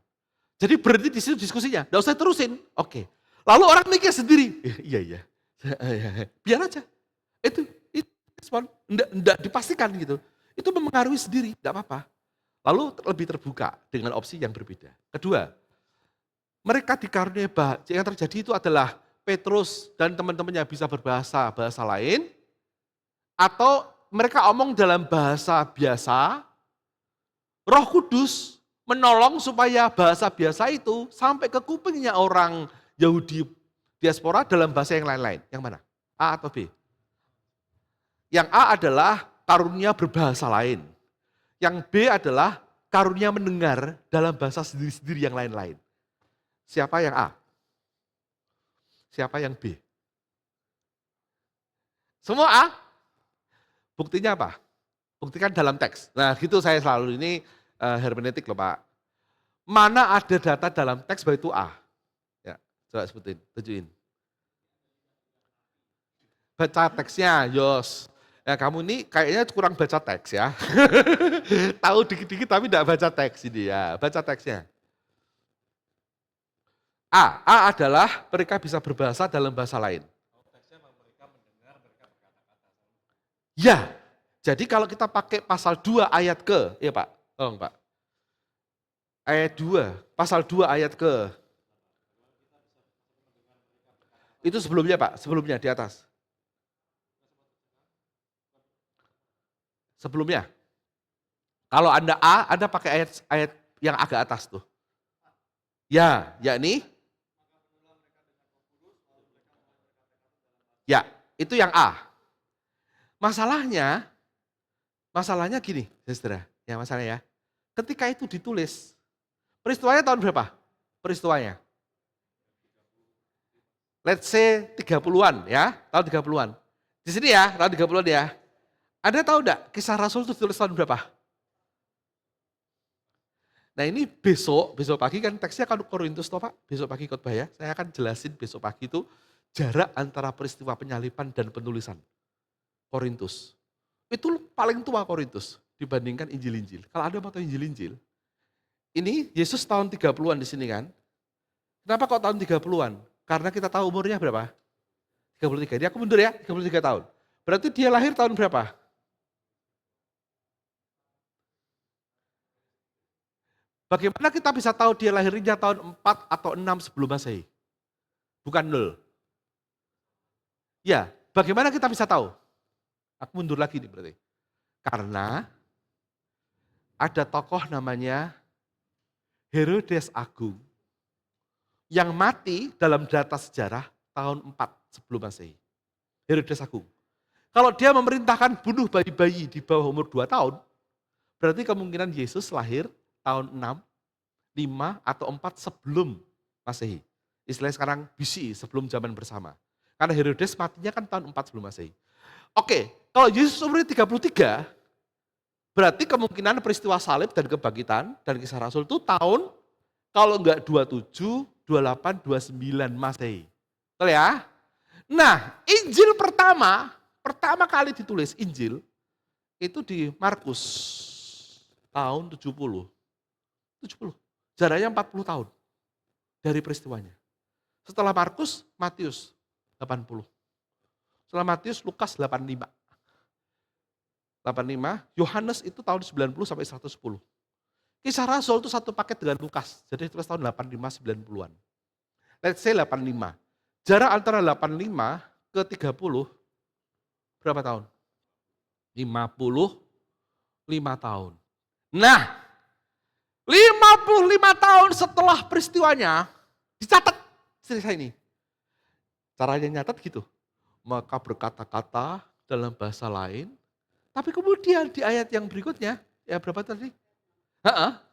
Jadi berhenti di situ diskusinya, tidak usah terusin. Oke. Lalu orang mikir sendiri, iya. Biar aja. Itu respon, enggak dipastikan gitu. Itu mempengaruhi sendiri, tidak apa-apa. Lalu lebih terbuka dengan opsi yang berbeda. Kedua, mereka dikaruniai yang terjadi itu adalah Petrus dan teman-temannya bisa berbahasa lain, atau mereka omong dalam bahasa biasa, Roh Kudus menolong supaya bahasa biasa itu sampai ke kupingnya orang Yahudi diaspora dalam bahasa yang lain-lain. Yang mana? A atau B? Yang A adalah karunia berbahasa lain. Yang B adalah karunia mendengar dalam bahasa sendiri-sendiri yang lain-lain. Siapa yang A? Siapa yang B? Semua A? Buktinya apa? Buktikan dalam teks. Nah gitu saya selalu, ini hermeneutik loh Pak. Mana ada data dalam teks bahwa itu A? Ya, coba sebutin, tunjukin. Baca teksnya, Yos. Ya kamu ini kayaknya kurang baca teks ya. Tahu dikit-dikit tapi tidak baca teks ini ya. Baca teksnya. A adalah mereka bisa berbahasa dalam bahasa lain. Ya, jadi kalau kita pakai pasal 2 ayat ke, ya Pak, tolong Pak. Ayat 2, pasal 2 ayat ke. Itu sebelumnya Pak, sebelumnya di atas. Sebelumnya. Kalau Anda A, Anda pakai ayat yang agak atas tuh. Ya, yakni. Ya, itu yang A. Masalahnya gini, saudara. Ya masalahnya ya. Ketika itu ditulis, peristiwanya tahun berapa? Peristiwanya. Let's say 30-an ya, tahun 30-an. Di sini ya, tahun 30-an ya. Anda tahu enggak Kisah Rasul itu ditulis tahun berapa? Nah ini besok pagi kan teksnya kan Korintus toh Pak, besok pagi khotbah ya. Saya akan jelasin besok pagi itu jarak antara peristiwa penyaliban dan penulisan Korintus. Itu paling tua Korintus dibandingkan Injil-Injil. Kalau ada mau tahu Injil-Injil, ini Yesus tahun 30-an di sini kan. Kenapa kok tahun 30-an? Karena kita tahu umurnya berapa? 33. Ini aku mundur ya, 33 tahun. Berarti dia lahir tahun berapa? Bagaimana kita bisa tahu dia lahirnya tahun 4 atau 6 sebelum Masehi? Bukan 0. Ya, bagaimana kita bisa tahu? Aku mundur lagi nih berarti. Karena ada tokoh namanya Herodes Agung yang mati dalam data sejarah tahun 4 sebelum Masehi. Herodes Agung. Kalau dia memerintahkan bunuh bayi-bayi di bawah umur 2 tahun, berarti kemungkinan Yesus lahir tahun 6, 5, atau 4 sebelum Masehi. Istilahnya sekarang BC, sebelum zaman bersama. Karena Herodes matinya kan tahun 4 sebelum Masehi. Oke, kalau Yesus umurnya 33, berarti kemungkinan peristiwa salib dan kebangkitan dan kisah Rasul itu tahun, kalau enggak 27, 28, 29 Masehi. Betul ya? Nah, Injil pertama kali ditulis Injil, itu di Markus tahun 70. Jaraknya 40 tahun dari peristiwanya. Setelah Markus, Matius 80. Setelah Matius, Lukas 85. Yohanes itu tahun 90 sampai 110. Kisah Rasul itu satu paket dengan Lukas, jadi itu tahun 85 90-an. Let's say 85. Jarak antara 85 ke 30 berapa tahun? 55 tahun. Nah, 55 tahun setelah peristiwanya dicatat cerita ini. Caranya nyatat gitu. Maka berkata-kata dalam bahasa lain. Tapi kemudian di ayat yang berikutnya, ya berapa tadi? Nah,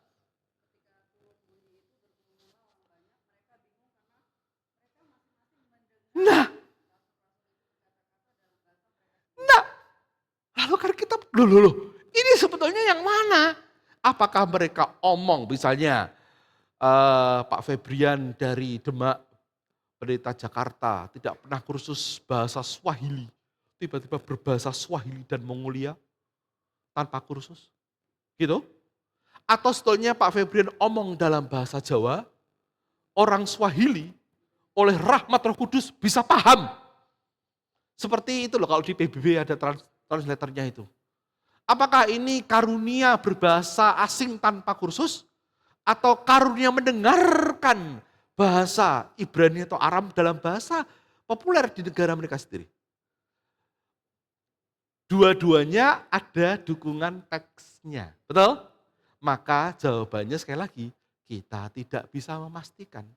lalu kan kita, loh, ini sebetulnya yang mana? Apakah mereka omong, misalnya Pak Febrian dari Demak, Pendeta Jakarta, tidak pernah kursus bahasa Swahili, tiba-tiba berbahasa Swahili dan Mongolia tanpa kursus? Gitu? Atau sebetulnya Pak Febrian omong dalam bahasa Jawa, orang Swahili oleh rahmat Roh Kudus bisa paham. Seperti itu loh kalau di PBB ada translatornya itu. Apakah ini karunia berbahasa asing tanpa kursus? Atau karunia mendengarkan bahasa Ibrani atau Aram dalam bahasa populer di negara mereka sendiri? Dua-duanya ada dukungan teksnya, betul? Maka jawabannya sekali lagi, kita tidak bisa memastikan.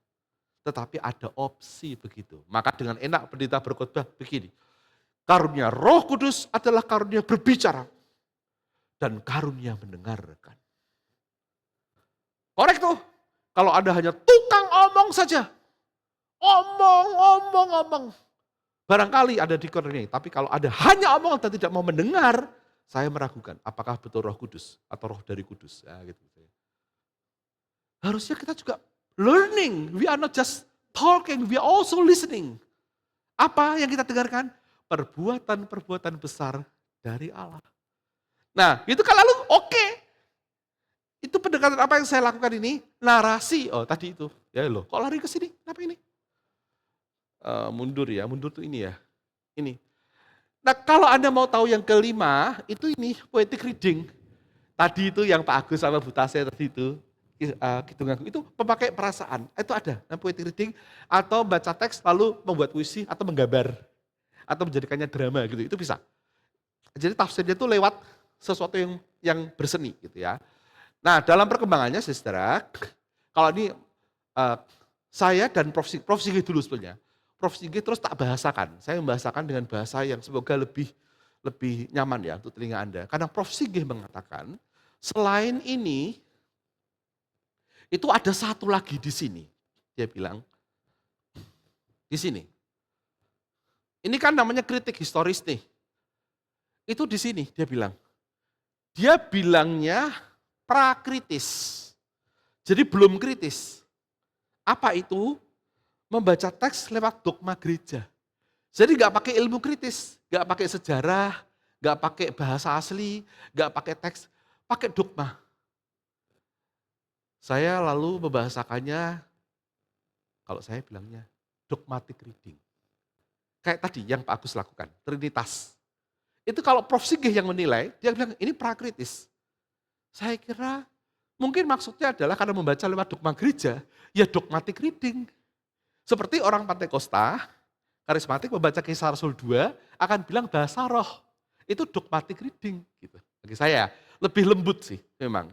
Tetapi ada opsi begitu. Maka dengan enak pendeta berkhotbah begini. Karunia Roh Kudus adalah karunia berbicara dan karunia mendengarkan. Korek tuh. Kalau ada hanya tukang omong saja. Omong. Barangkali ada di karunia. Tapi kalau ada hanya omong dan tidak mau mendengar, saya meragukan apakah betul Roh Kudus atau roh dari Kudus. Ya, gitu. Harusnya kita juga learning. We are not just talking, we are also listening. Apa yang kita dengarkan? Perbuatan-perbuatan besar dari Allah. Nah, itu kan lalu oke. Itu pendekatan apa yang saya lakukan ini? Narasi. Oh, tadi itu. Ya loh, kok lari ke sini? Kenapa ini? Mundur tuh ini ya. Ini. Nah, kalau Anda mau tahu yang kelima, itu ini poetic reading. Tadi itu yang Pak Agus sama Bu Tasya tadi itu. Itu pemakai perasaan. Itu ada. Nah, poetic reading atau baca teks lalu membuat puisi atau menggambar. Atau menjadikannya drama gitu, itu bisa. Jadi tafsirnya itu lewat sesuatu yang berseni gitu ya. Nah dalam perkembangannya saudara, kalau ini saya dan Prof. Sigih dulu sebenarnya. Prof. Sigih terus tak bahasakan, saya membahasakan dengan bahasa yang semoga lebih nyaman ya untuk telinga Anda. Karena Prof. Sigih mengatakan, selain ini, itu ada satu lagi di sini. Dia bilang, di sini. Ini kan namanya kritik historis nih. Itu di sini dia bilang. Dia bilangnya prakritis. Jadi belum kritis. Apa itu? Membaca teks lewat dogma gereja. Jadi nggak pakai ilmu kritis, nggak pakai sejarah, nggak pakai bahasa asli, nggak pakai teks, pakai dogma. Saya lalu membahasakannya, kalau saya bilangnya dogmatic reading. Kayak tadi yang Pak Agus lakukan, Trinitas. Itu kalau Prof. Singgih yang menilai, dia bilang ini prakritis. Saya kira mungkin maksudnya adalah karena membaca lewat dogma gereja, ya dogmatic reading. Seperti orang Pantai Kosta, karismatik membaca Kisah Rasul 2, akan bilang bahasa roh. Itu dogmatic reading. Gitu. Bagi saya, lebih lembut sih memang.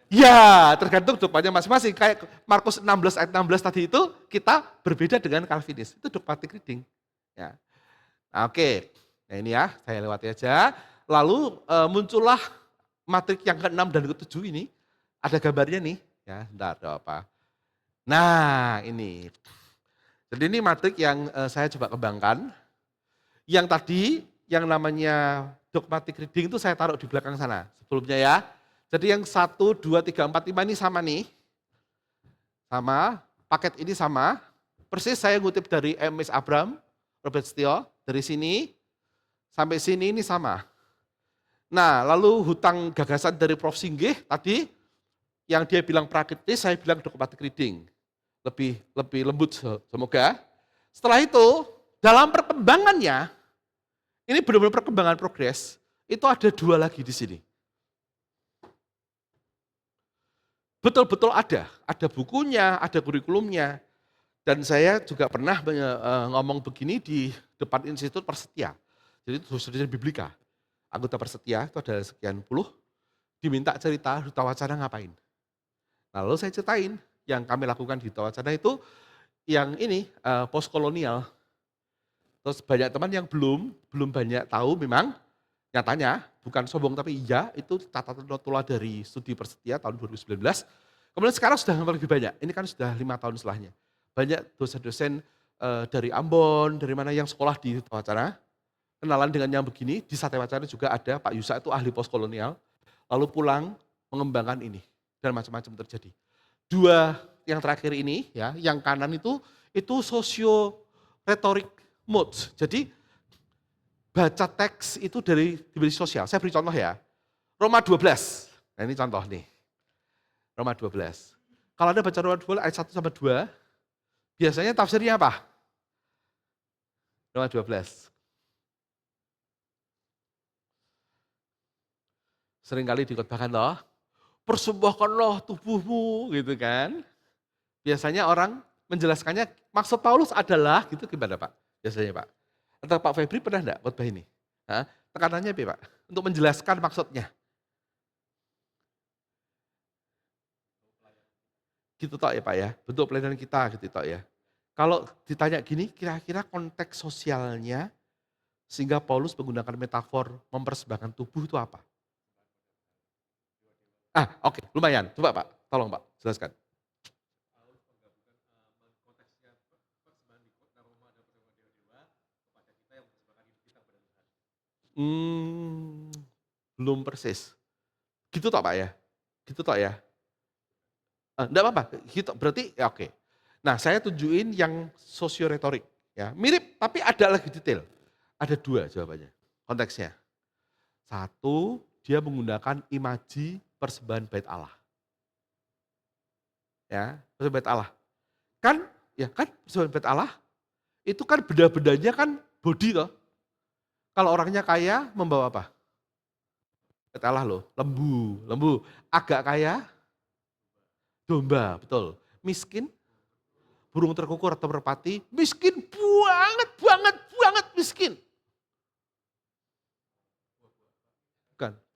Ya, tergantung dogmanya masing-masing. Kayak Markus 16 ayat 16 tadi itu, kita berbeda dengan Calvinis. Itu dogmatic reading. Ya. Nah, oke, nah ini ya, saya lewati aja. Lalu muncullah matrik yang ke-6 dan ke-7 ini, ada gambarnya nih. Ya, bentar, ada apa. Nah, ini. Jadi ini matrik yang saya coba kembangkan. Yang tadi, yang namanya dogmatic reading itu saya taruh di belakang sana, sebelumnya ya. Jadi yang 1, 2, 3, 4, 5 ini sama nih. Sama, paket ini sama. Persis saya ngutip dari M.S. Abram, Robert Steele, dari sini sampai sini ini sama. Nah, lalu hutang gagasan dari Prof. Singgih tadi, yang dia bilang prakritis, saya bilang dogmatic reading. Lebih lembut semoga. Setelah itu, dalam perkembangannya, ini benar-benar perkembangan progres, itu ada 2 lagi di sini. Betul-betul ada bukunya, ada kurikulumnya. Dan saya juga pernah ngomong begini di depan Institut Persetia. Jadi itu Studi Biblika. Anggota Persetia itu ada sekian puluh, diminta cerita Duta Wacana ngapain. Nah, lalu saya ceritain yang kami lakukan di Duta Wacana itu yang ini postkolonial. Terus banyak teman yang belum banyak tahu memang nyatanya bukan sombong tapi iya itu catatan notula dari Studi Persetia tahun 2019. Kemudian sekarang sudah lebih banyak. Ini kan sudah 5 tahun setelahnya. Banyak dosen-dosen dari Ambon, dari mana yang sekolah di Duta Wacana. Kenalan dengan yang begini, di Sate Wacana juga ada Pak Yusa itu ahli postkolonial, lalu pulang mengembangkan ini dan macam-macam terjadi. 2 yang terakhir ini ya, yang kanan itu sosio rhetoric modes. Jadi baca teks itu dari dimensi sosial. Saya beri contoh ya. Roma 12. Nah, ini contoh nih. Roma 12. Kalau Anda baca Roma 12 ayat 1 sampai 2, biasanya tafsirnya apa? Roma 12. Seringkali dikhotbahkan loh, persembahkanlah tubuhmu gitu kan. Biasanya orang menjelaskannya maksud Paulus adalah gitu gimana Pak? Biasanya Pak. Atau Pak Febri pernah enggak khotbah ini? Hah? Tekanannya apa Pak? Untuk menjelaskan maksudnya. Gitu toh ya Pak ya, bentuk pelayanan kita gitu toh ya. Kalau ditanya gini, kira-kira konteks sosialnya sehingga Paulus menggunakan metafor mempersembahkan tubuh itu apa? Oke, lumayan. Coba Pak, tolong Pak, jelaskan. Belum persis. Gitu toh Pak ya? Gitu toh ya? Enggak apa-apa, gitu, berarti ya oke. Nah saya tunjukin yang sosio-retorik. Ya. Mirip, tapi ada lagi detail. Ada 2 jawabannya, konteksnya. 1, dia menggunakan imaji persembahan bait Allah. Ya, persembahan bait Allah. Kan persembahan bait Allah itu kan benda-bendanya kan body toh. Kalau orangnya kaya membawa apa? Bait Allah loh, lembu. Agak kaya domba, betul. Miskin burung terkukur atau merpati, miskin banget miskin.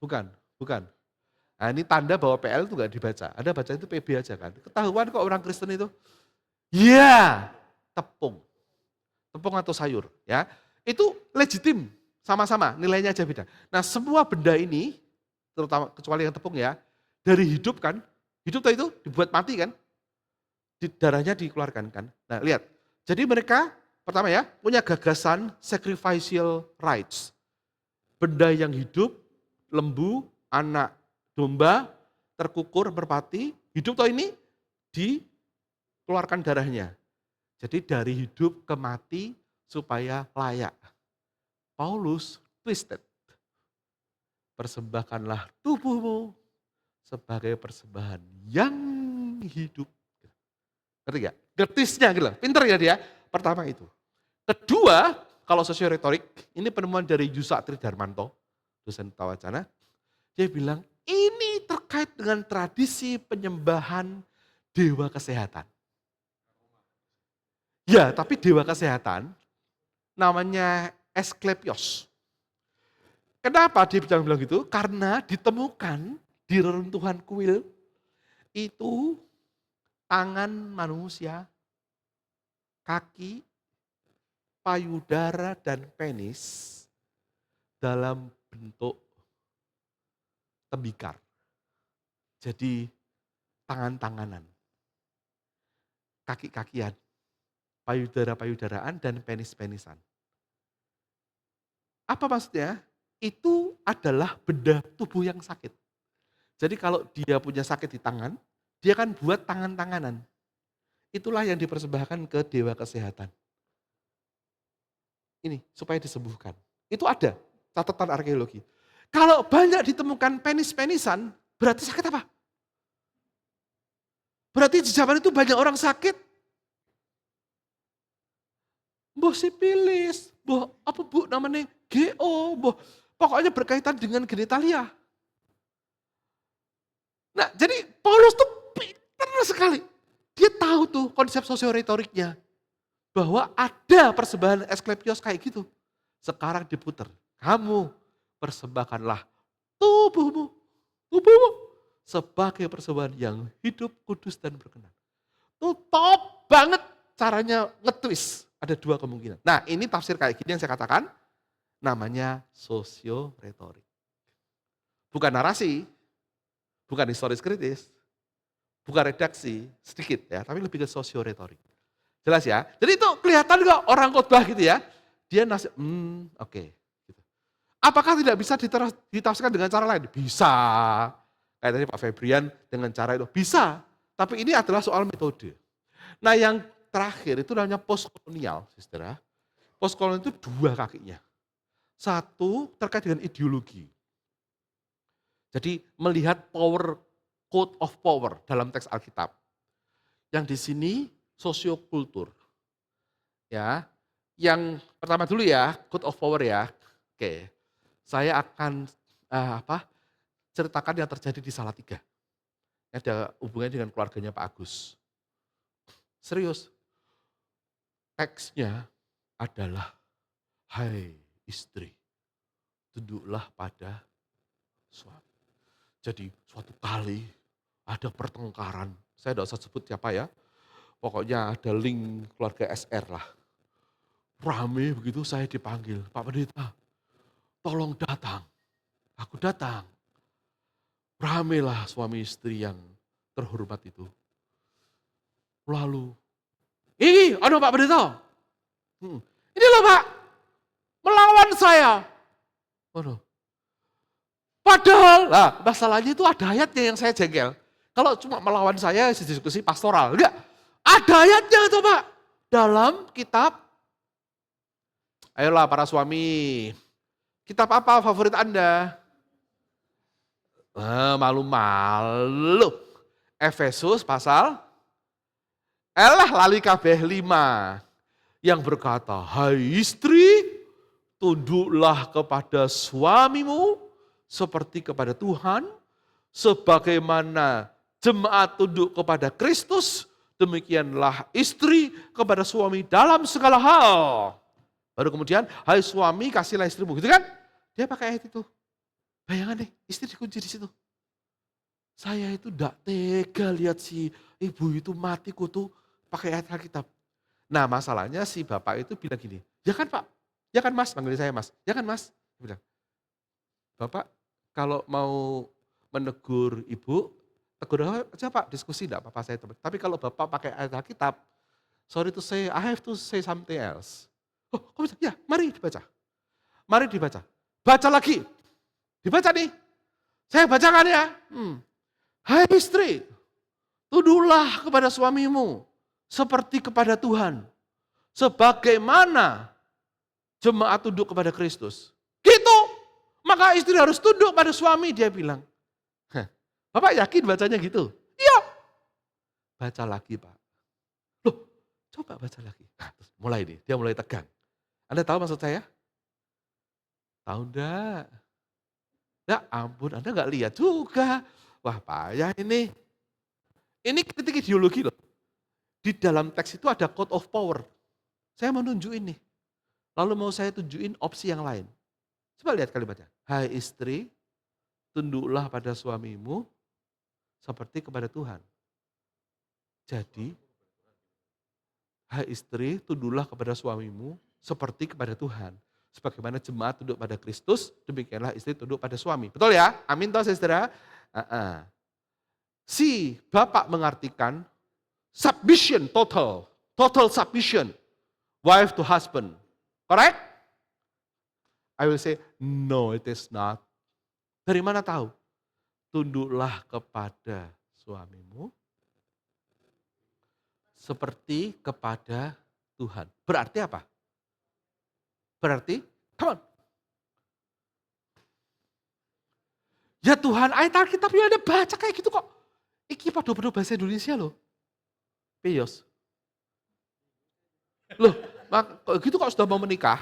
Bukan. Nah ini tanda bahwa PL itu enggak dibaca. Anda baca itu PB aja kan. Ketahuan kok orang Kristen itu. Iya, tepung atau sayur. Ya, itu legitim, sama-sama, nilainya aja beda. Nah semua benda ini, terutama kecuali yang tepung ya, dari hidup kan, hidup itu dibuat mati kan, darahnya dikeluarkan kan. Nah lihat, jadi mereka pertama ya, punya gagasan sacrificial rights. Benda yang hidup, lembu, anak domba, terkukur, merpati, hidup toh ini dikeluarkan darahnya. Jadi dari hidup ke mati supaya layak. Paulus twisted. Persembahkanlah tubuhmu sebagai persembahan yang hidup. Ngerti gak? Getisnya gitu, pinter ya dia. Pertama itu. Kedua, kalau sosio-retorik, ini penemuan dari Yusa Tridarmanto, dosen tata wacana. Dia bilang, ini terkait dengan tradisi penyembahan dewa kesehatan. Ya, tapi dewa kesehatan namanya Asklepios. Kenapa dia bilang gitu? Karena ditemukan di reruntuhan kuil itu tangan manusia, kaki, payudara, dan penis dalam bentuk tembikar. Jadi tangan-tanganan, kaki-kakian, payudara-payudaraan, dan penis-penisan. Apa maksudnya? Itu adalah benda tubuh yang sakit. Jadi kalau dia punya sakit di tangan, dia kan buat tangan-tanganan. Itulah yang dipersembahkan ke dewa kesehatan. Ini, supaya disembuhkan. Itu ada catatan arkeologi. Kalau banyak ditemukan penis-penisan, berarti sakit apa? Berarti di zaman itu banyak orang sakit. Mbah sipilis, mbah apa bu namanya GO, mbah pokoknya berkaitan dengan genitalia. Nah, jadi Paulus tuh pintar sekali. Dia tahu tuh konsep sosio-retoriknya. Bahwa ada persembahan Asklepios kayak gitu. Sekarang diputer. Kamu persembahkanlah tubuhmu sebagai persembahan yang hidup, kudus, dan berkenan. Tuh top banget caranya nge-twist. Ada dua kemungkinan. Nah, ini tafsir kayak gini yang saya katakan. Namanya sosio-retorik. Bukan narasi, bukan historis kritis, bukan redaksi, sedikit ya, tapi lebih ke sosio-retorik. Jelas ya? Jadi itu kelihatan kok orang khotbah gitu ya, dia oke. Gitu. Apakah tidak bisa ditafsirkan dengan cara lain? Bisa. Kayak tadi Pak Febrian dengan cara itu, bisa. Tapi ini adalah soal metode. Nah yang terakhir itu namanya postkolonial, saudara. Postkolonial itu dua kakinya. Satu terkait dengan ideologi. Jadi melihat power, code of power dalam teks Alkitab. Yang di sini sosiokultur. Ya, yang pertama dulu ya, code of power ya. Oke. Saya akan ceritakan yang terjadi di Salatiga. Ada hubungannya dengan keluarganya Pak Agus. Serius. Teksnya adalah, hai istri, tunduklah pada suami. Jadi suatu kali ada pertengkaran, saya tidak usah sebut siapa ya, pokoknya ada link keluarga SR lah. Rame begitu saya dipanggil, Pak Pendeta, tolong datang. Aku datang. Ramelah suami istri yang terhormat itu. Lalu, ini Pak Pendeta. Ini loh Pak, melawan saya. Padahal, masalahnya itu ada ayatnya yang saya jengkel. Kalau cuma melawan saya, diskusi pastoral. Enggak, ada ayatnya itu Pak. Dalam kitab, ayolah para suami, kitab apa favorit Anda? Malu-malu. Efesus pasal, lali kabeh 5. Yang berkata, hai istri, tunduklah kepada suamimu seperti kepada Tuhan, sebagaimana jemaat tunduk kepada Kristus, demikianlah istri kepada suami dalam segala hal. Baru kemudian, hai suami kasihlah istrimu, gitu kan? Dia pakai ayat itu. Bayangan deh, istri dikunci di situ. Saya itu tidak tega lihat si ibu itu mati kutu pakai ayat Alkitab. Nah masalahnya si bapak itu bilang gini, ya kan Pak, ya kan Mas, panggil saya Mas, ya kan Mas. Dia bilang, Bapak kalau mau menegur ibu, tegur aja Pak, diskusi enggak apa-apa saya teman. Tapi kalau Bapak pakai ayat Alkitab, sorry to say, I have to say something else. Oh, kok bisa? Ya, mari dibaca. Mari dibaca. Baca lagi. Dibaca nih. Saya bacakan ya. Hai istri, tunduklah kepada suamimu seperti kepada Tuhan. Sebagaimana jemaat tunduk kepada Kristus. Gitu. Maka istri harus tunduk pada suami, dia bilang. Hah, Bapak yakin bacanya gitu? Iya. Baca lagi, Pak. Loh, coba baca lagi. Terus mulai nih, dia mulai tegang. Anda tahu maksud saya? Tahu enggak? Ya ampun, Anda enggak lihat juga. Wah, payah ini. Ini kritik ideologi loh. Di dalam teks itu ada code of power. Saya mau nunjukin nih. Lalu mau saya tunjukin opsi yang lain. Coba lihat kalimatnya. Hai istri, tunduklah pada suamimu seperti kepada Tuhan. Jadi, hai istri, tunduklah kepada suamimu seperti kepada Tuhan. Sebagaimana jemaat tunduk pada Kristus, demikianlah istri tunduk pada suami. Betul ya? Amin toh saudara? Si bapak mengartikan submission total. Total submission. Wife to husband. Correct? I will say, no it is not. Dari mana tahu? Tunduklah kepada suamimu seperti kepada Tuhan. Berarti apa? Berarti, come on. Ya Tuhan, ayat Alkitab yang Anda baca kayak gitu kok. Iki pada bahasa Indonesia loh. Pios. Loh, kok gitu kok sudah mau menikah?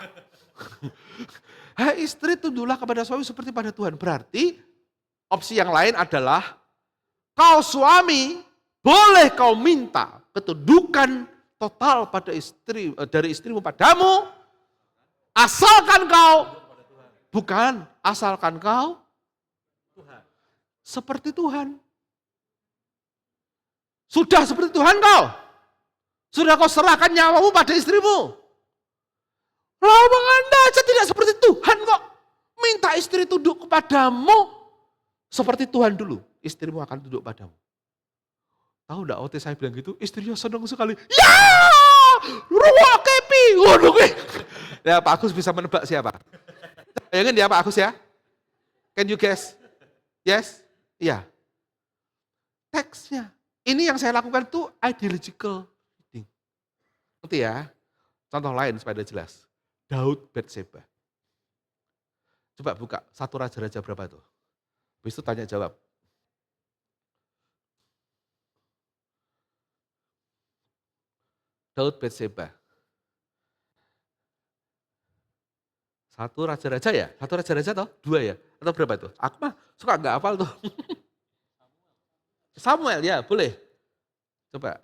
Hai istri, tunduklah kepada suami seperti pada Tuhan. Berarti opsi yang lain adalah kau suami boleh kau minta ketundukan total pada istri dari istrimu padamu, asalkan kau seperti Tuhan. Sudah seperti Tuhan kau. Sudah kau serahkan nyawamu pada istrimu. Lalu Anda aja tidak seperti Tuhan kok. Minta istri tunduk kepadamu. Seperti Tuhan dulu. Istrimu akan tunduk padamu. Tahu enggak waktu saya bilang gitu, istrinya senang sekali. Ya! Ruang kepi! Waduh, ya Pak Agus bisa menebak siapa? Bayangin ya Pak Agus ya. Can you guess? Yes? Iya. Teksnya. Ini yang saya lakukan tuh ideological reading. Ngerti ya? Contoh lain supaya jelas. Daud Batseba. Coba buka, 1 Raja-Raja berapa tuh? Habis itu tanya jawab. Daud Batseba. 1 Raja-Raja ya? 1 Raja-Raja toh? 2 ya? Atau berapa tuh? Aku mah suka nggak hafal tuh. Samuel ya, boleh. Coba.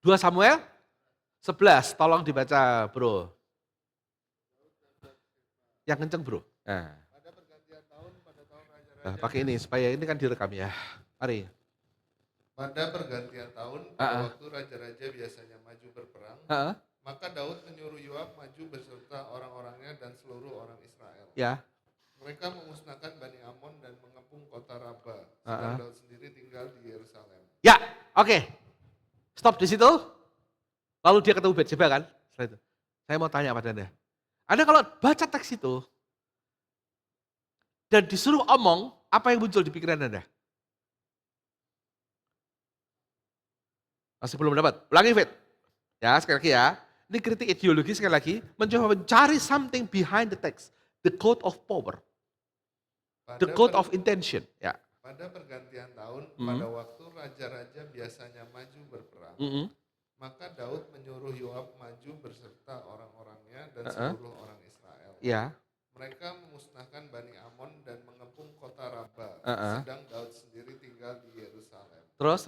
Dua Samuel 11, tolong dibaca bro. Yang kenceng bro. Nah. Pada pergantian tahun, pada tahun raja-raja. Nah, pakai ini supaya ini kan direkam ya. Mari. Pada pergantian tahun, pada waktu raja-raja biasanya maju berperang, maka Daud menyuruh Yoab maju beserta orang-orangnya dan seluruh orang Israel. Ya. Mereka memusnahkan Bani Amon dan mengepung kota Raba. Sedang Daud sendiri tinggal di Yerusalem. Ya, oke. Stop di situ. Lalu dia ketemu Batseba kan? Setelah itu. Saya mau tanya pada Anda. Anda kalau baca teks itu dan disuruh omong, apa yang muncul di pikiran Anda? Masih belum dapat? Ulangi Fit. Ya, sekali lagi ya. Ini kritik ideologi sekali lagi. Mencoba mencari something behind the text. The code of power. The code of intention. Ya. Pada pergantian tahun, pada waktu raja-raja biasanya maju berperang, maka Daud menyuruh Yoab maju beserta orang-orangnya dan seluruh orang Israel. Ya. Mereka memusnahkan Bani Amon dan mengepung kota Raba. Sedang Daud sendiri tinggal di Yerusalem. Terus.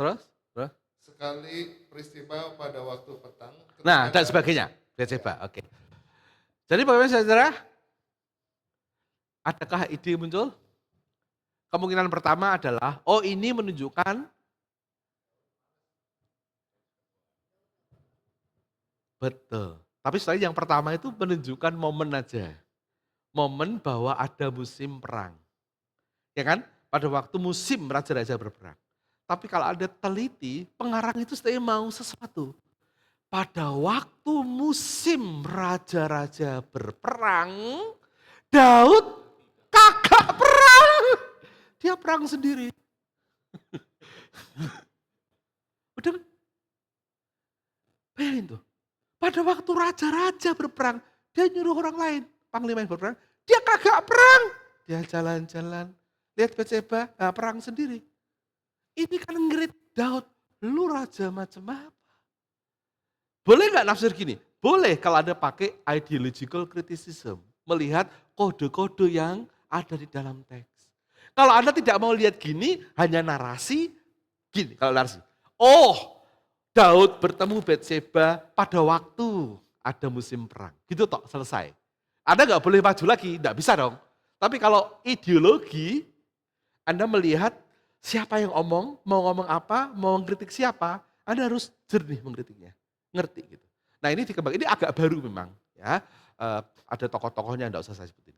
Sekali peristiwa pada waktu petang. Nah, dan sebagainya. Batseba, oke. Jadi bagaimana saudara? Adakah ide muncul? Kemungkinan pertama adalah, oh ini menunjukkan betul. Tapi setelah yang pertama itu menunjukkan momen aja. Momen bahwa ada musim perang. Ya kan? Pada waktu musim raja-raja berperang. Tapi kalau ada teliti, pengarang itu sebenarnya mau sesuatu. pada waktu musim raja-raja berperang, Daud kagak perang. Dia perang sendiri. Udah, bayangin tuh. Pada waktu raja-raja berperang, dia nyuruh orang lain, panglima yang berperang, dia kagak perang. Dia jalan-jalan, lihat Batseba, perang sendiri. Ini kan ngerit Daud, lu raja macam apa? Boleh nggak nafsir gini? Boleh kalau Anda pakai ideological criticism, melihat kode-kode yang ada di dalam teks. Kalau Anda tidak mau lihat gini, hanya narasi, gini kalau narasi. Oh, Daud bertemu Batseba pada waktu ada musim perang. Gitu toh, selesai. Anda nggak boleh maju lagi, nggak bisa dong. Tapi kalau ideologi, Anda melihat siapa yang mau ngomong apa, mau mengkritik siapa, Anda harus jernih mengkritiknya. Ngerti gitu. Nah ini dikembang, ini agak baru memang. Ya, ada tokoh-tokohnya enggak usah saya sebutin.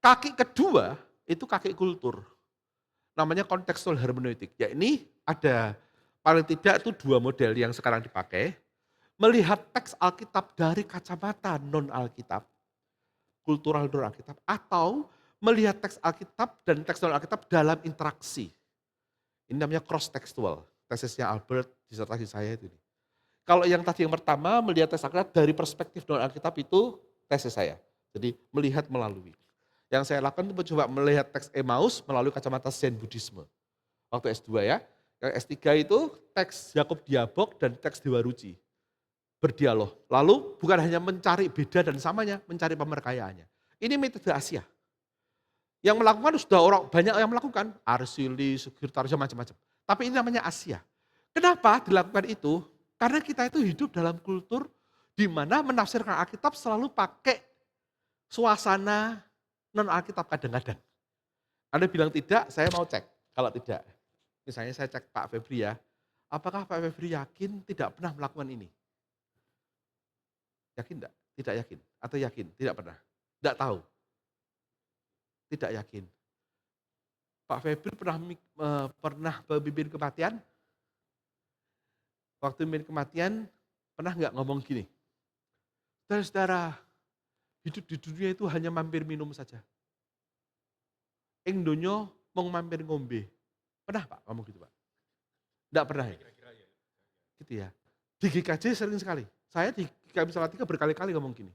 Kaki kedua itu kaki kultur. Namanya contextual hermeneutik. Ya ini ada paling tidak itu dua model yang sekarang dipakai. Melihat teks Alkitab dari kacamata non-Alkitab. Kultural non-Alkitab. Atau melihat teks Alkitab dan teks non-Alkitab dalam interaksi. Ini namanya cross-textual. Tesisnya Albert, disertasi saya itu. Kalau yang tadi yang pertama melihat teks Alkitab dari perspektif non-Alkitab itu tesis saya. Jadi melihat melalui. Yang saya lakukan itu mencoba melihat teks Emmaus melalui kacamata Zen Buddhisme. Waktu S2 ya. Yang S3 itu teks Yakub Diabok dan teks Dewa Ruci. Berdialog. Lalu bukan hanya mencari beda dan samanya, mencari pemerkayaannya. Ini metode Asia. Yang melakukan sudah orang banyak yang melakukan. Arsili, Sugirtarjo, macam-macam. Tapi ini namanya Asia. Kenapa dilakukan itu? Karena kita itu hidup dalam kultur di mana menafsirkan Alkitab selalu pakai suasana non-Alkitab kadang-kadang. Anda bilang tidak, saya mau cek. Kalau tidak, misalnya saya cek Pak Febri ya, apakah Pak Febri yakin tidak pernah melakukan ini? Yakin enggak? Tidak yakin. Atau yakin? Tidak pernah. Tidak tahu. Tidak yakin. Pak Febri pernah memimpin kematian? Waktu memimpin kematian, pernah nggak ngomong gini? Saudara-saudara, hidup di dunia itu hanya mampir minum saja. Ing donyo mau mampir ngombe. Pernah Pak ngomong gitu Pak? Enggak pernah ya? Gitu ya. Di GKJ sering sekali. Saya di GKJ Salatiga berkali-kali ngomong gini.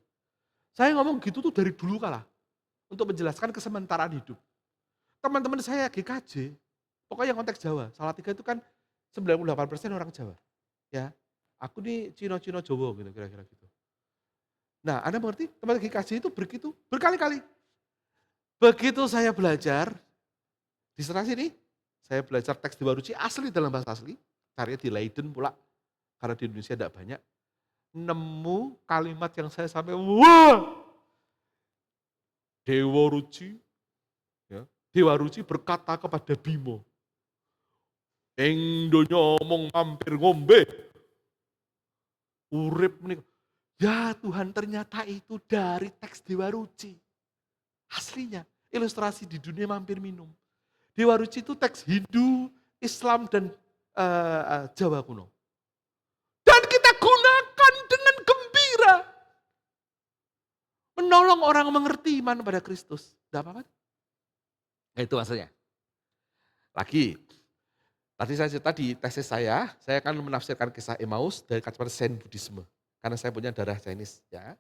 Saya ngomong gitu tuh dari dulu kala. Untuk menjelaskan kesementaraan hidup. Teman-teman saya GKJ, pokoknya konteks Jawa. Salatiga itu kan 98% orang Jawa. Ya, aku nih Cino-Cino Jawa gitu kira-kira gitu. Nah, Anda mengerti? Teman GKJ itu begitu berkali-kali. Begitu saya belajar disertasi nih, saya belajar teks Dewa Ruci asli dalam bahasa asli, cari di Leiden pula, karena di Indonesia tidak banyak. Nemu kalimat yang saya sampai wah, Dewa Ruci, ya, Dewa Ruci berkata kepada Bimo, ing donya mung mampir ngombe. Urip menika. Ya Tuhan, ternyata itu dari teks Dewa Ruci. Aslinya, ilustrasi di dunia mampir minum. Dewa Ruci itu teks Hindu, Islam, dan Jawa kuno. Dan kita gunakan dengan gembira. Menolong orang mengerti iman pada Kristus. Tidak apa-apa. Nah, itu maksudnya. Lagi, tadi saya cerita di tesis saya akan menafsirkan kisah Emmaus dari kacamata Zen Buddhisme. Karena saya punya darah Chinese. Ya.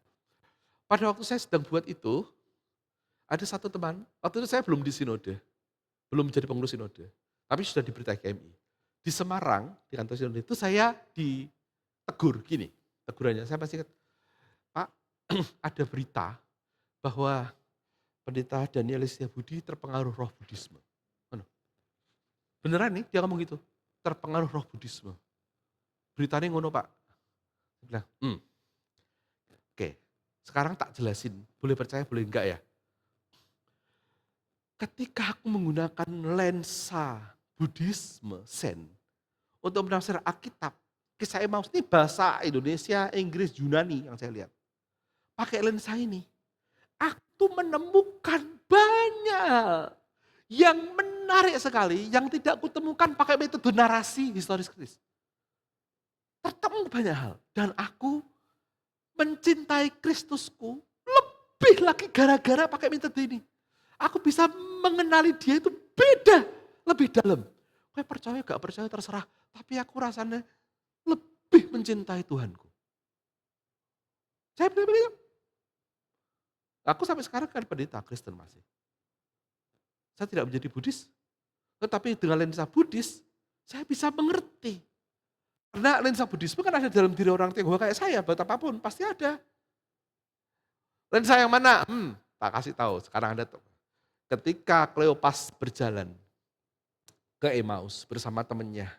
Pada waktu saya sedang buat itu, ada satu teman, waktu itu saya belum di sinode, belum menjadi pengurus sinode, tapi sudah diberitakan KMI. Di Semarang, di kantor sinode itu saya ditegur gini, tegurannya saya pasti Pak, ada berita bahwa pendeta Daniel Setiabudi terpengaruh roh Buddhisme. Beneran nih dia ngomong gitu, terpengaruh roh Buddhisme. Beritanya ngono Pak. Saya bilang, oke, sekarang tak jelasin, boleh percaya boleh enggak ya. Ketika aku menggunakan lensa Buddhisme, Zen, untuk menafsir Alkitab, kisah Emmaus ini bahasa Indonesia, Inggris, Yunani yang saya lihat. Pakai lensa ini, aku menemukan banyak yang menarik sekali, yang tidak kutemukan pakai metode narasi historis kritis. ketemu banyak hal. Dan aku mencintai Kristusku lebih lagi gara-gara pakai metode ini. Aku bisa mengenali dia itu beda, lebih dalam. Kau percaya gak percaya terserah. Tapi aku rasanya lebih mencintai Tuhanku. Saya benar-benar. Aku sampai sekarang kan pendeta Kristen masih. Saya tidak menjadi Buddhis. Tetapi dengan lensa Buddhis, saya bisa mengerti. Karena lensa Buddhisme kan ada dalam diri orang Tionghoa kayak saya, betapapun pasti ada. Lensa yang mana? Tak kasih tahu, sekarang ada tuh. Ketika Kleopas berjalan ke Emmaus bersama temannya,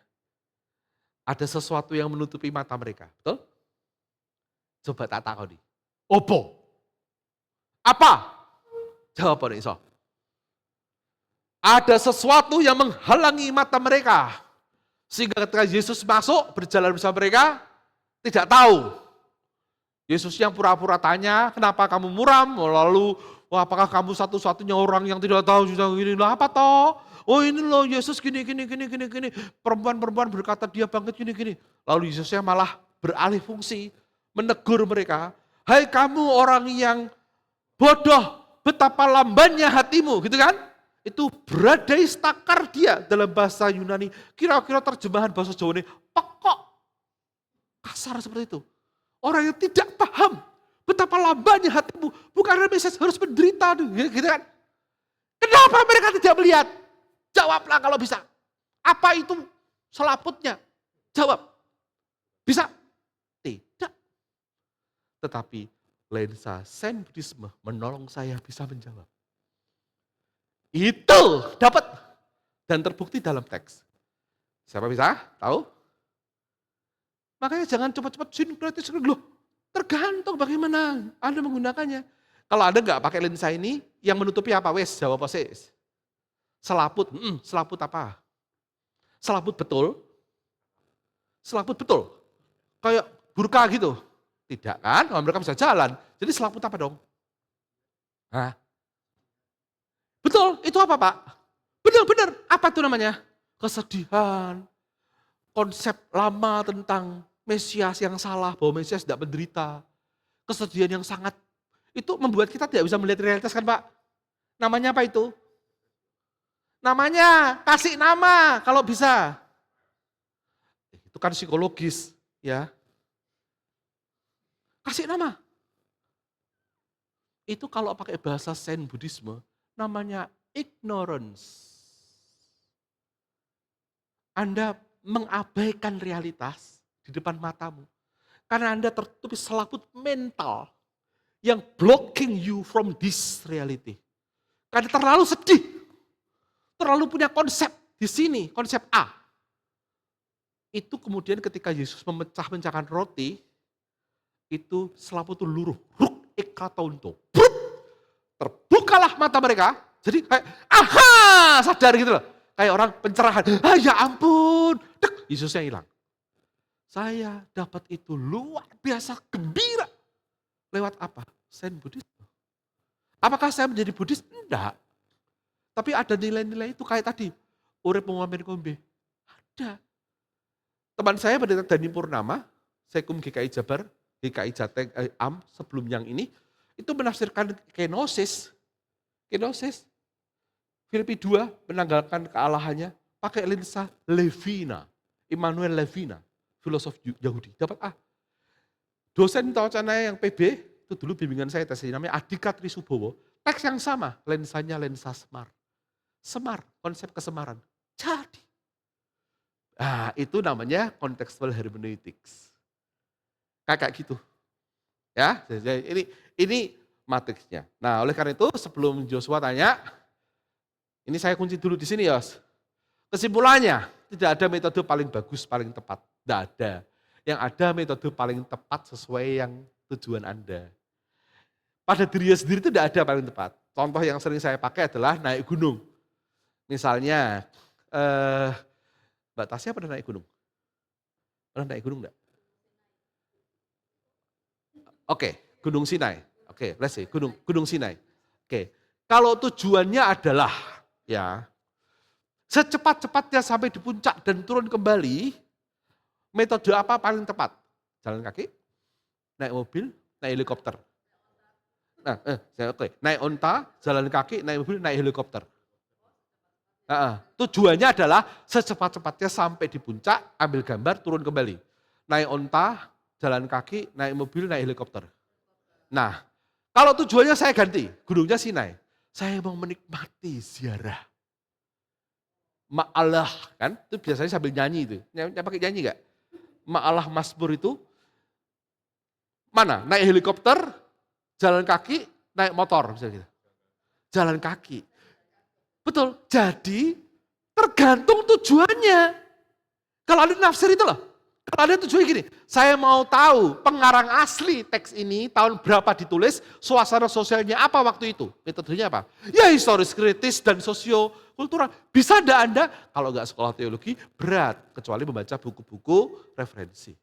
ada sesuatu yang menutupi mata mereka, betul? Coba tak takoni. Opo? Apa? Jawab nih, so. Ada sesuatu yang menghalangi mata mereka. Sehingga ketika Yesus masuk, berjalan bersama mereka, tidak tahu. Yesus yang pura-pura tanya, kenapa kamu muram? Lalu, apakah kamu satu-satunya orang yang tidak tahu? Gini, apa toh? Oh ini loh Yesus gini. Perempuan-perempuan berkata dia bangkit gini. Lalu Yesusnya malah beralih fungsi, menegur mereka. Hai kamu orang yang bodoh, betapa lambannya hatimu, gitu kan? Itu beradai stakar dia dalam bahasa Yunani. Kira-kira terjemahan bahasa Jawa ini pekok. Kasar seperti itu. Orang yang tidak paham betapa lambannya hatimu. Bukan Mesias harus menderita. Gitu kan? Kenapa mereka tidak melihat? Jawablah kalau bisa. Apa itu selaputnya? Jawab. Bisa? Tidak. Tetapi lensa Zen Buddhisme menolong saya bisa menjawab. Itu dapat dan terbukti dalam teks. Siapa bisa tahu? Makanya jangan cepat-cepat sinkretis loh. Tergantung bagaimana Anda menggunakannya. Kalau Anda nggak pakai lensa ini, yang menutupi apa? Wes, jawab persis. Selaput, selaput apa? Selaput betul. Selaput betul. Kayak burka gitu. Tidak kan? Kalau mereka bisa jalan. Jadi selaput apa dong? Hah? Betul, itu apa Pak? Benar-benar, apa itu namanya? Kesedihan, konsep lama tentang Mesias yang salah, bahwa Mesias tidak menderita. Kesedihan yang sangat, itu membuat kita tidak bisa melihat realitas kan Pak? Namanya apa itu? Namanya, kasih nama kalau bisa. Itu kan psikologis ya. Kasih nama. Itu kalau pakai bahasa Zen Buddhisme, namanya ignorance. Anda mengabaikan realitas di depan matamu. Karena Anda tertutupi selaput mental yang blocking you from this reality. Karena terlalu sedih. Terlalu punya konsep di sini, konsep A. Itu kemudian ketika Yesus memecah-mecahkan roti, itu selaput itu luruh. Ruk ekatonto. Terbukalah mata mereka, jadi kayak, aha, sadar gitu loh. Kayak orang pencerahan, ya ampun, dek, Yesusnya hilang. Saya dapat itu luar biasa gembira. Lewat apa? Zen Buddhisme. Apakah saya menjadi Buddhis? Enggak. Tapi ada nilai-nilai itu kayak tadi, urip mengamen kombe. Ada. Teman saya pendeta Dani Purnama, Sekum GKI Jabar, GKI Jateng Am, sebelum yang ini, itu menafsirkan kenosis. Kenosis. Filipi 2 menanggalkan kealahannya pakai lensa Levina. Immanuel Levina, filosof Yahudi. Dapat A. Dosen taucananya yang PB, itu dulu bimbingan saya tesnya namanya Adika Trisubowo. Teks yang sama, lensanya lensa semar. Semar, konsep kesemaran. Jadi. Nah, itu namanya contextual hermeneutics. Kayak gitu. Ya, ini matriksnya. Nah, oleh karena itu sebelum Joshua tanya, ini saya kunci dulu di sini, Yos. Kesimpulannya, tidak ada metode paling bagus, paling tepat. Tidak ada. Yang ada metode paling tepat sesuai yang tujuan Anda. Pada dirinya sendiri itu tidak ada paling tepat. Contoh yang sering saya pakai adalah naik gunung. Misalnya, Mbak Tasya pernah naik gunung? Pernah naik gunung enggak? Oke, Gunung Sinai. Oke, let's see, Gunung Sinai. Oke, kalau tujuannya adalah ya secepat-cepatnya sampai di puncak dan turun kembali, Metode apa paling tepat? Jalan kaki, naik mobil, naik helikopter. Nah, oke. Naik onta, jalan kaki, naik mobil, naik helikopter. Tujuannya adalah secepat-cepatnya sampai di puncak, ambil gambar, turun kembali. Naik onta, jalan kaki, naik mobil, naik helikopter. Nah, kalau tujuannya saya ganti, gunungnya Sinai. Saya mau menikmati ziarah. Ma'alah, kan? Itu biasanya sambil nyanyi itu. Pakai nyanyi enggak? Ma'alah Mazmur itu mana? Naik helikopter, jalan kaki, naik motor misalnya gitu. Jalan kaki. Betul. Jadi tergantung tujuannya. Kalau ada nafsir itu loh. Kalau ada tujuannya gini, saya mau tahu pengarang asli teks ini tahun berapa ditulis, suasana sosialnya apa waktu itu. Metodenya apa? Ya historis kritis dan sosio-kultural. Bisa enggak Anda? Kalau enggak sekolah teologi, berat. Kecuali membaca buku-buku referensi.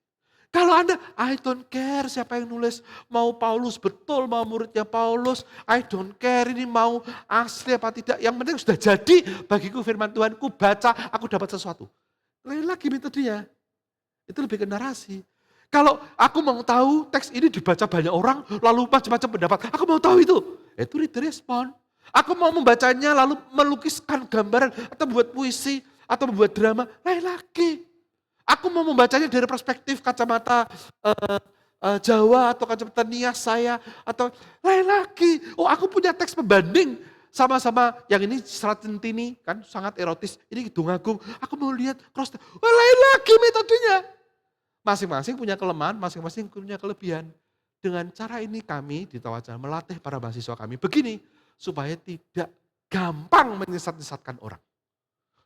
Kalau Anda, I don't care siapa yang nulis, mau Paulus betul, mau muridnya Paulus, I don't care ini mau asli apa tidak, yang penting sudah jadi bagiku firman Tuhan, ku baca, aku dapat sesuatu. Lain lagi metodenya, itu lebih ke narasi. Kalau aku mau tahu teks ini dibaca banyak orang, lalu macam-macam pendapat, aku mau tahu itu read respon. Aku mau membacanya lalu melukiskan gambaran, atau membuat puisi, atau membuat drama, lain lagi. Aku mau membacanya dari perspektif kacamata Jawa atau kacamata Nias saya atau lain lagi. Oh, aku punya teks pembanding sama-sama yang ini Serat Centini kan sangat erotis. Ini Kidung Agung. Aku mau lihat cross. Lain lagi metodenya. Masing-masing punya kelemahan, masing-masing punya kelebihan. Dengan cara ini kami di Tawajal melatih para mahasiswa kami begini supaya tidak gampang menyesat-nyesatkan orang.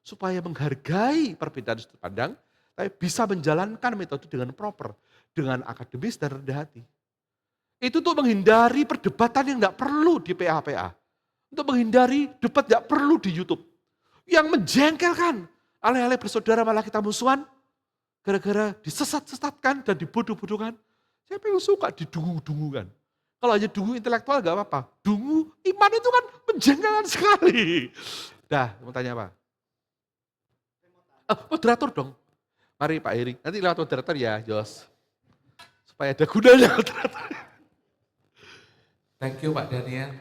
Supaya menghargai perbedaan sudut pandang, tapi bisa menjalankan metode dengan proper, dengan akademis dan rendah hati. Itu untuk menghindari perdebatan yang tidak perlu di PA-PA. Untuk menghindari debat tidak perlu di YouTube. Yang menjengkelkan, alih-alih bersaudara malah kita musuhan, gara-gara disesat-sesatkan dan dibodoh-bodohkan. Siapa yang suka didungu-dungukan? Kalau hanya dungu intelektual gak apa-apa. Dungu iman itu kan menjengkelkan sekali. Dah, mau tanya apa? Moderator dong. Mari Pak Heri, nanti lewat moderator ya, Jos. Supaya ada gunanya moderator. Thank you Pak Daniel.